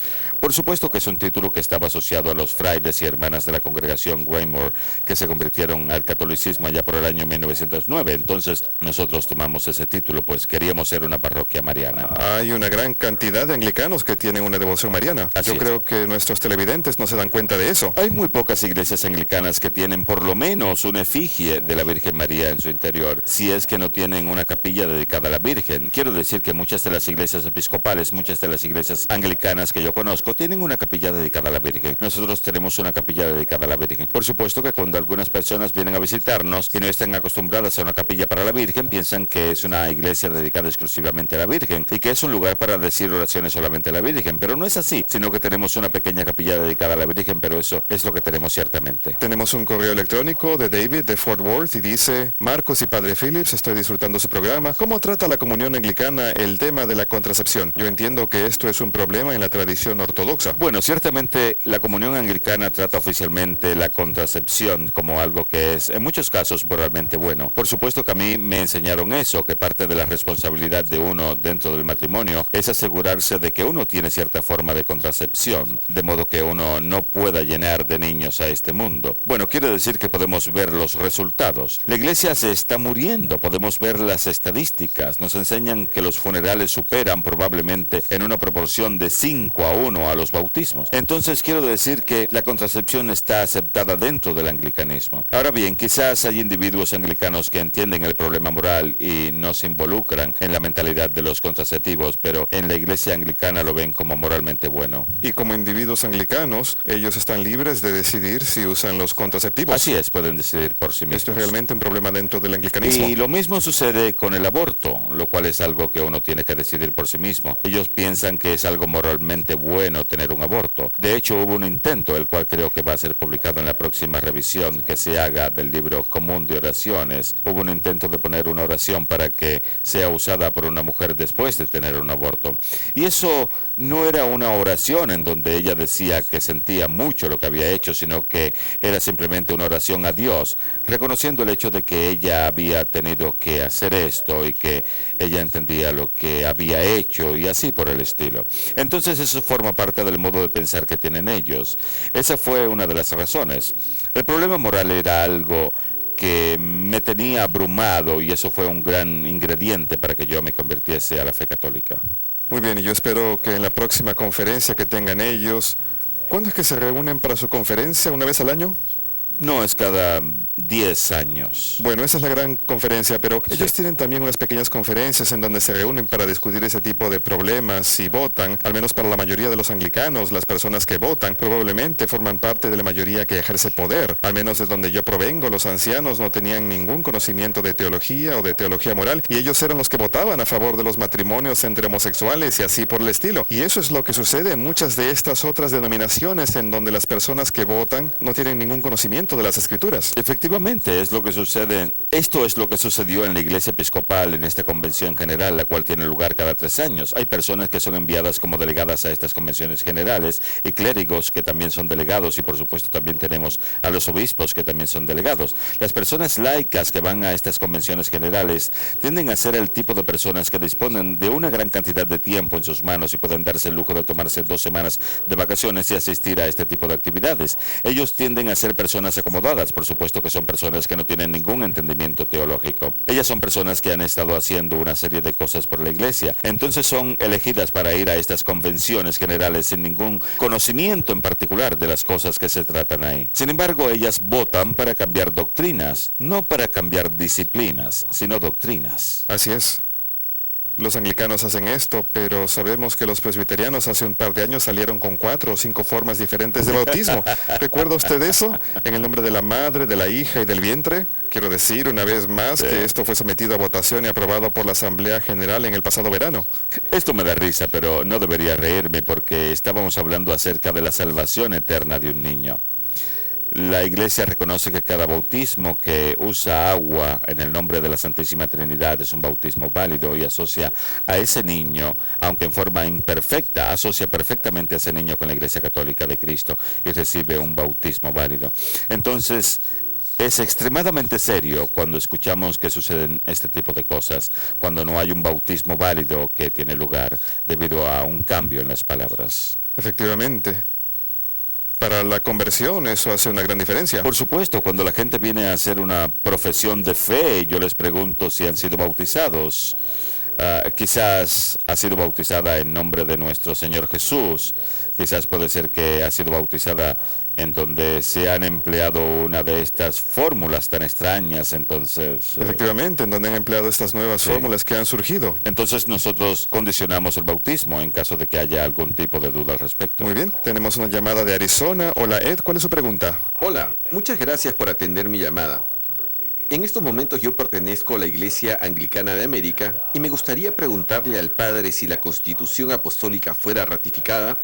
Por supuesto que es un título que estaba asociado a los frailes y hermanas de la congregación Graymore que se convirtieron al catolicismo allá por el año 1909. Entonces nosotros tomamos ese título, pues queríamos ser una parroquia mariana. Hay una gran cantidad de anglicanos que tienen una devoción mariana. Yo creo que nuestros televidentes no se dan cuenta de eso. Hay muy pocas iglesias anglicanas que tienen por lo menos una efigie de la Virgen María en su interior, si es que no tienen una capilla dedicada a la Virgen. Quiero decir que muchas de las iglesias episcopales, muchas de las iglesias anglicanas que yo conozco, tienen una capilla dedicada a la Virgen. Nosotros tenemos una capilla dedicada a la Virgen. Por supuesto que cuando algunas personas vienen a visitarnos y no están acostumbradas a una capilla para la Virgen, piensan que es una iglesia dedicada exclusivamente a la Virgen y que es un lugar para decir oraciones solamente a la Virgen, pero no es así, sino que tenemos una pequeña capilla dedicada a la Virgen, pero eso es lo que tenemos ciertamente. Tenemos un correo electrónico de David de Fort Worth y dice: Marcos y Padre Phillips, estoy disfrutando su programa. ¿Cómo trata la comunión anglicana el tema de la contracepción? Yo entiendo que esto es un problema en la tradición ortodoxa. Bueno, ciertamente la comunión anglicana trata oficialmente la contracepción como algo que es en muchos casos moralmente bueno. Por supuesto que a mí me enseñaron eso, que parte de la responsabilidad de uno dentro del matrimonio es asegurarse de que uno tiene cierta forma de contracepción, de modo que uno no pueda llenar de niños a este mundo. Bueno, quiere decir que podemos ver los resultados. La iglesia se está muriendo, podemos ver las estadísticas, nos enseñan que los funerales superan probablemente en una proporción de 5-1 a los bautismos. Entonces quiero decir que la contracepción está aceptada dentro del anglicanismo. Ahora bien, quizás hay individuos anglicanos que entienden el problema moral y no se involucran en la mentalidad de los contraceptivos, pero en la iglesia anglicana lo ven como moralmente bueno. Y como individuos anglicanos, ellos están libres de decidir si usan los contraceptivos. Así es, pueden decidir por sí mismos. Esto es realmente un problema dentro del anglicanismo. Y lo mismo sucede con el aborto, lo cual es algo que uno tiene que decidir por sí mismo. Ellos piensan que es algo moralmente bueno tener un aborto. De hecho, hubo un intento, el cual creo que va a ser publicado en la próxima revisión que se haga del libro Común de Oraciones. Hubo un intento de poner una oración para que sea usada por una mujer después de tener un aborto. Y eso no era una oración en donde ella decía que sentía mucho lo que había hecho, sino que era simplemente una oración a Dios, reconociendo el hecho de que ella había tenido que hacer esto y que ella entendía lo que había hecho y así por el estilo. Entonces eso forma parte del modo de pensar que tienen ellos. Esa fue una de las razones. El problema moral era algo que me tenía abrumado y eso fue un gran ingrediente para que yo me convirtiese a la fe católica. Muy bien, y yo espero que en la próxima conferencia que tengan ellos, ¿cuándo es que se reúnen para su conferencia? ¿Una vez al año? No, es cada 10 años. Bueno, esa es la gran conferencia, pero ellos tienen también unas pequeñas conferencias en donde se reúnen para discutir ese tipo de problemas y votan, al menos para la mayoría de los anglicanos, las personas que votan probablemente forman parte de la mayoría que ejerce poder. Al menos de donde yo provengo, los ancianos no tenían ningún conocimiento de teología o de teología moral y ellos eran los que votaban a favor de los matrimonios entre homosexuales y así por el estilo. Y eso es lo que sucede en muchas de estas otras denominaciones en donde las personas que votan no tienen ningún conocimiento de las escrituras. Efectivamente, es lo que sucede. Esto es lo que sucedió en la Iglesia Episcopal en esta convención general, la cual tiene lugar cada 3 años. Hay personas que son enviadas como delegadas a estas convenciones generales y clérigos que también son delegados y por supuesto también tenemos a los obispos que también son delegados. Las personas laicas que van a estas convenciones generales tienden a ser el tipo de personas que disponen de una gran cantidad de tiempo en sus manos y pueden darse el lujo de tomarse 2 semanas de vacaciones y asistir a este tipo de actividades. Ellos tienden a ser personas acomodadas, por supuesto que son personas que no tienen ningún entendimiento teológico. Ellas son personas que han estado haciendo una serie de cosas por la iglesia, entonces son elegidas para ir a estas convenciones generales sin ningún conocimiento en particular de las cosas que se tratan ahí. Sin embargo, ellas votan para cambiar doctrinas, no para cambiar disciplinas, sino doctrinas. Así es. los anglicanos hacen esto, pero sabemos que los presbiterianos hace un par de años salieron con 4 o 5 formas diferentes de bautismo. ¿Recuerda usted eso? En el nombre de la madre, de la hija y del vientre. Quiero decir una vez más que esto fue sometido a votación y aprobado por la Asamblea General en el pasado verano. Esto me da risa, pero no debería reírme porque estábamos hablando acerca de la salvación eterna de un niño. La Iglesia reconoce que cada bautismo que usa agua en el nombre de la Santísima Trinidad es un bautismo válido y asocia a ese niño, aunque en forma imperfecta, asocia perfectamente a ese niño con la Iglesia Católica de Cristo y recibe un bautismo válido. Entonces, es extremadamente serio cuando escuchamos que suceden este tipo de cosas, cuando no hay un bautismo válido que tiene lugar debido a un cambio en las palabras. Efectivamente. Para la conversión eso hace una gran diferencia. Por supuesto, cuando la gente viene a hacer una profesión de fe, yo les pregunto si han sido bautizados. Quizás ha sido bautizada en nombre de nuestro Señor Jesús. Quizás puede ser que ha sido bautizada en donde se han empleado una de estas fórmulas tan extrañas, entonces... Efectivamente, en donde han empleado estas nuevas fórmulas que han surgido. Entonces nosotros condicionamos el bautismo en caso de que haya algún tipo de duda al respecto. Muy bien, tenemos una llamada de Arizona. Hola Ed, ¿cuál es su pregunta? Hola, muchas gracias por atender mi llamada. En estos momentos yo pertenezco a la Iglesia Anglicana de América y me gustaría preguntarle al padre si la Constitución Apostólica fuera ratificada,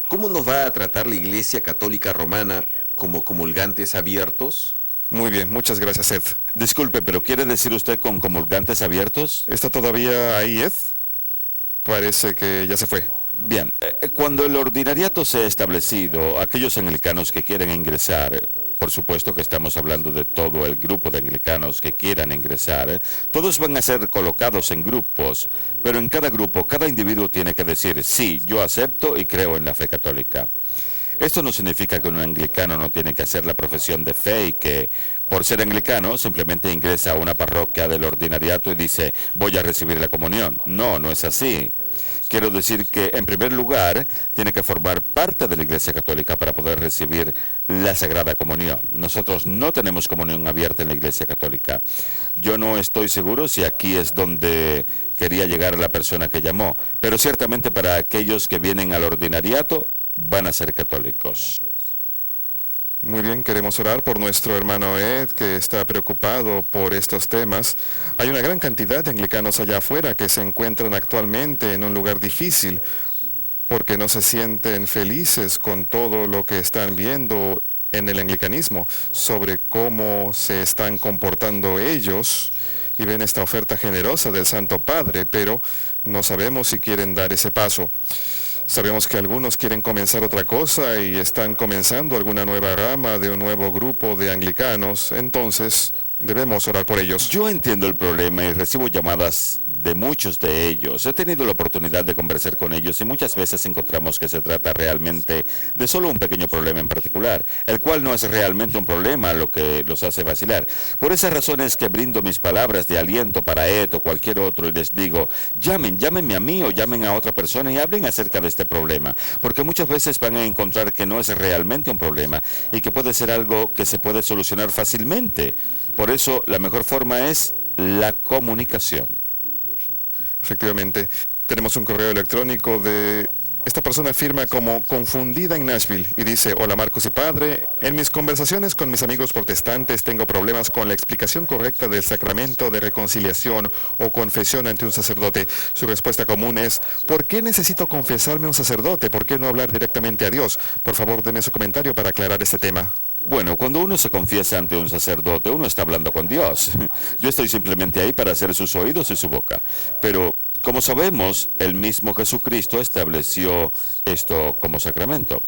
¿cómo nos va a tratar la Iglesia Católica Romana como comulgantes abiertos? Muy bien, muchas gracias Ed. Disculpe, ¿pero quiere decir usted con comulgantes abiertos? ¿Está todavía ahí Ed? Parece que ya se fue. Bien, cuando el ordinariato sea establecido, aquellos anglicanos que quieren ingresar, por supuesto que estamos hablando de todo el grupo de anglicanos que quieran ingresar, todos van a ser colocados en grupos, pero en cada grupo, cada individuo tiene que decir, sí, yo acepto y creo en la fe católica. Esto no significa que un anglicano no tiene que hacer la profesión de fe y que, por ser anglicano, simplemente ingresa a una parroquia del ordinariato y dice, voy a recibir la comunión. No, no es así. Quiero decir que, en primer lugar, tiene que formar parte de la Iglesia Católica para poder recibir la Sagrada Comunión. Nosotros no tenemos comunión abierta en la Iglesia Católica. Yo no estoy seguro si aquí es donde quería llegar la persona que llamó, pero ciertamente para aquellos que vienen al ordinariato van a ser católicos. Muy bien, queremos orar por nuestro hermano Ed, que está preocupado por estos temas. Hay una gran cantidad de anglicanos allá afuera que se encuentran actualmente en un lugar difícil porque no se sienten felices con todo lo que están viendo en el anglicanismo sobre cómo se están comportando ellos y ven esta oferta generosa del Santo Padre, pero no sabemos si quieren dar ese paso. Sabemos que algunos quieren comenzar otra cosa y están comenzando alguna nueva rama de un nuevo grupo de anglicanos, entonces debemos orar por ellos. Yo entiendo el problema y recibo llamadas de muchos de ellos. He tenido la oportunidad de conversar con ellos y muchas veces encontramos que se trata realmente de solo un pequeño problema en particular, el cual no es realmente un problema lo que los hace vacilar. Por esas razones que brindo mis palabras de aliento para Ed o cualquier otro y les digo, llámenme a mí o llamen a otra persona y hablen acerca de este problema, porque muchas veces van a encontrar que no es realmente un problema y que puede ser algo que se puede solucionar fácilmente. Por eso la mejor forma es la comunicación. Efectivamente, tenemos un correo electrónico de... Esta persona firma como confundida en Nashville y dice, hola Marcos y Padre, en mis conversaciones con mis amigos protestantes tengo problemas con la explicación correcta del sacramento de reconciliación o confesión ante un sacerdote. Su respuesta común es, ¿por qué necesito confesarme a un sacerdote? ¿Por qué no hablar directamente a Dios? Por favor, denme su comentario para aclarar este tema. Bueno, cuando uno se confiesa ante un sacerdote, uno está hablando con Dios. Yo estoy simplemente ahí para hacer sus oídos y su boca. Pero, como sabemos, el mismo Jesucristo estableció esto como sacramento.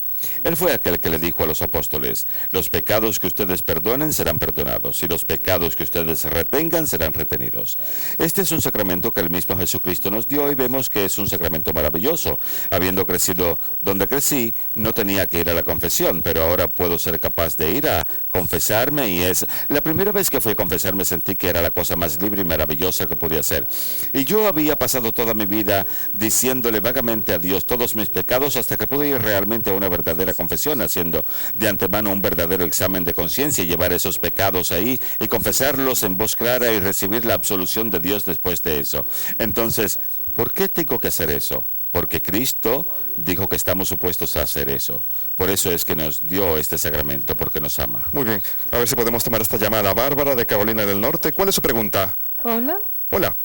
Él fue aquel que le dijo a los apóstoles, los pecados que ustedes perdonen serán perdonados y los pecados que ustedes retengan serán retenidos. Este es un sacramento que el mismo Jesucristo nos dio y vemos que es un sacramento maravilloso. Habiendo crecido donde crecí, no tenía que ir a la confesión, pero ahora puedo ser capaz de ir a confesarme y es la primera vez que fui a confesarme sentí que era la cosa más libre y maravillosa que podía hacer. Y yo había pasado toda mi vida diciéndole vagamente a Dios todos mis pecados hasta que pude ir realmente a una verdadera confesión, haciendo de antemano un verdadero examen de conciencia y llevar esos pecados ahí y confesarlos en voz clara y recibir la absolución de Dios después de eso. Entonces, ¿Por qué tengo que hacer eso? Porque Cristo dijo que estamos supuestos a hacer eso. Por eso es que nos dio este sacramento, porque nos ama. Muy bien. A ver si podemos tomar esta llamada. Bárbara, de Carolina del Norte. ¿Cuál es su pregunta? Hola. Hola.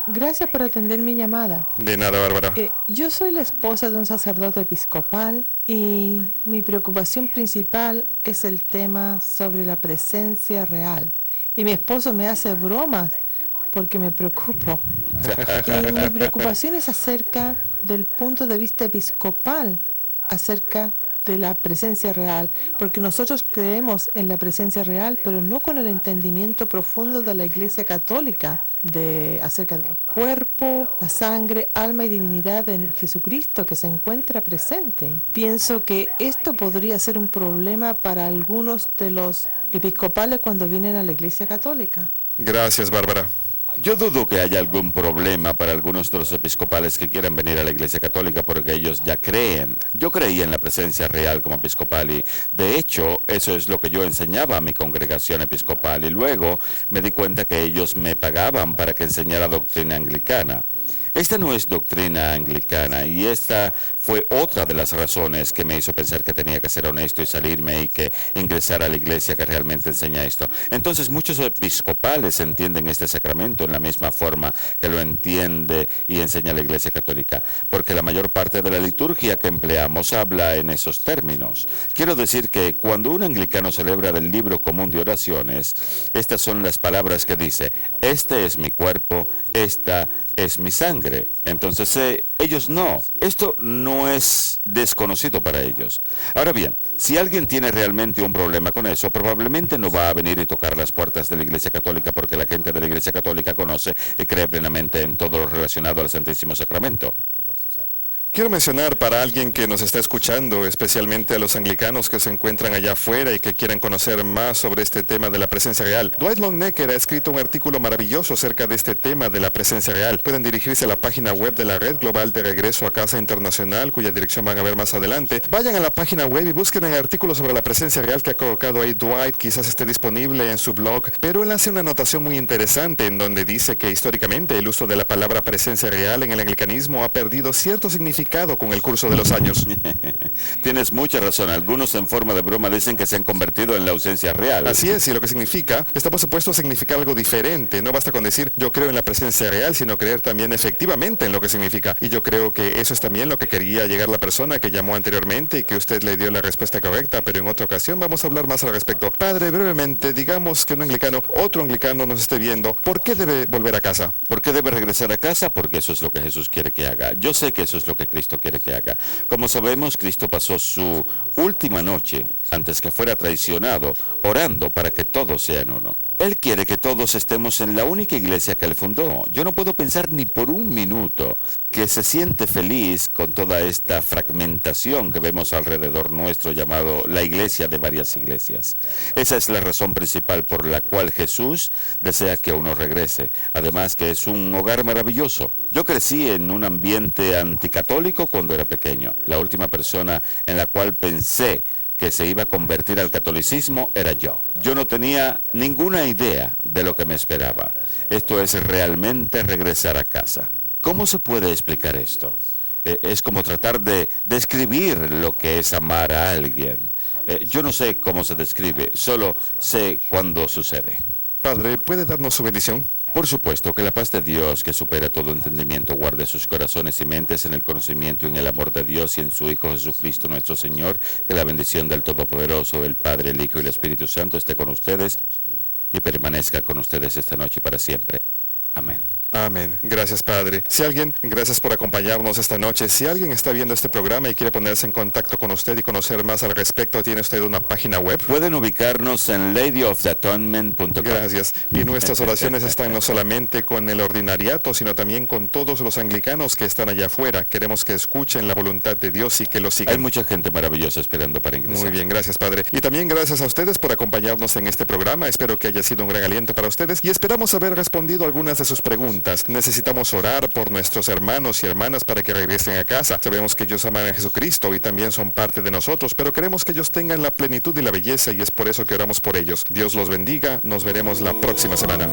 Gracias por atender mi llamada. De nada, Bárbara. Yo soy la esposa de un sacerdote episcopal y mi preocupación principal es el tema sobre la presencia real. Y mi esposo me hace bromas porque me preocupo. Y mi preocupación es acerca del punto de vista episcopal, acerca de la presencia real, porque nosotros creemos en la presencia real, pero no con el entendimiento profundo de la Iglesia Católica acerca del cuerpo, la sangre, alma y divinidad en Jesucristo que se encuentra presente. Pienso que esto podría ser un problema para algunos de los episcopales cuando vienen a la Iglesia Católica. Gracias, Bárbara. Yo dudo que haya algún problema para algunos de los episcopales que quieran venir a la Iglesia Católica porque ellos ya creen. Yo creía en la presencia real como episcopal y, de hecho, eso es lo que yo enseñaba a mi congregación episcopal y luego me di cuenta que ellos me pagaban para que enseñara doctrina anglicana. Esta no es doctrina anglicana y esta fue otra de las razones que me hizo pensar que tenía que ser honesto y salirme y que ingresar a la iglesia que realmente enseña esto. Entonces muchos episcopales entienden este sacramento en la misma forma que lo entiende y enseña la Iglesia Católica, porque la mayor parte de la liturgia que empleamos habla en esos términos. Quiero decir que cuando un anglicano celebra del libro común de oraciones, estas son las palabras que dice: este es mi cuerpo, esta es mi sangre. Entonces, ellos no. Esto no es desconocido para ellos. Ahora bien, si alguien tiene realmente un problema con eso, probablemente no va a venir y tocar las puertas de la Iglesia Católica porque la gente de la Iglesia Católica conoce y cree plenamente en todo lo relacionado al Santísimo Sacramento. Quiero mencionar para alguien que nos está escuchando, especialmente a los anglicanos que se encuentran allá afuera y que quieren conocer más sobre este tema de la presencia real. Dwight Longnecker ha escrito un artículo maravilloso acerca de este tema de la presencia real. Pueden dirigirse a la página web de la Red Global de Regreso a Casa Internacional, cuya dirección van a ver más adelante. Vayan a la página web y busquen el artículo sobre la presencia real que ha colocado ahí Dwight. Quizás esté disponible en su blog, pero él hace una anotación muy interesante en donde dice que históricamente el uso de la palabra presencia real en el anglicanismo ha perdido cierto significado con el curso de los años. Tienes mucha razón. Algunos en forma de broma dicen que se han convertido en la ausencia real. Así es, y lo que significa, está por supuesto a significar algo diferente. No basta con decir yo creo en la presencia real, sino creer también efectivamente en lo que significa. Y yo creo que eso es también lo que quería llegar la persona que llamó anteriormente y que usted le dio la respuesta correcta, pero en otra ocasión vamos a hablar más al respecto. Padre, brevemente, digamos que un anglicano, otro anglicano nos esté viendo, ¿por qué debe volver a casa? ¿Por qué debe regresar a casa? Porque eso es lo que Jesús quiere que haga. Yo sé que eso es lo que Cristo quiere que haga. Como sabemos, Cristo pasó su última noche, antes que fuera traicionado, orando para que todos sean uno. Él quiere que todos estemos en la única iglesia que Él fundó. Yo no puedo pensar ni por un minuto que se siente feliz con toda esta fragmentación que vemos alrededor nuestro llamado la iglesia de varias iglesias. Esa es la razón principal por la cual Jesús desea que uno regrese. Además que es un hogar maravilloso. Yo crecí en un ambiente anticatólico cuando era pequeño. La última persona en la cual pensé que se iba a convertir al catolicismo era yo. Yo no tenía ninguna idea de lo que me esperaba. Esto es realmente regresar a casa. ¿Cómo se puede explicar esto? Es como tratar de describir lo que es amar a alguien. Yo no sé cómo se describe, solo sé cuándo sucede. Padre, ¿puede darnos su bendición? Por supuesto, que la paz de Dios, que supera todo entendimiento, guarde sus corazones y mentes en el conocimiento y en el amor de Dios y en su Hijo Jesucristo nuestro Señor. Que la bendición del Todopoderoso, del Padre, el Hijo y el Espíritu Santo esté con ustedes y permanezca con ustedes esta noche y para siempre. Amén. Amén. Gracias, Padre. Gracias por acompañarnos esta noche. Si alguien está viendo este programa y quiere ponerse en contacto con usted y conocer más al respecto, ¿tiene usted una página web? Pueden ubicarnos en ladyoftheatonement.com. Gracias. Y nuestras oraciones están no solamente con el ordinariato, sino también con todos los anglicanos que están allá afuera. Queremos que escuchen la voluntad de Dios y que lo sigan. Hay mucha gente maravillosa esperando para ingresar. Muy bien, gracias, Padre. Y también gracias a ustedes por acompañarnos en este programa. Espero que haya sido un gran aliento para ustedes y esperamos haber respondido algunas de sus preguntas. Necesitamos orar por nuestros hermanos y hermanas para que regresen a casa. Sabemos que ellos aman a Jesucristo y también son parte de nosotros, pero queremos que ellos tengan la plenitud y la belleza y es por eso que oramos por ellos. Dios los bendiga. Nos veremos la próxima semana.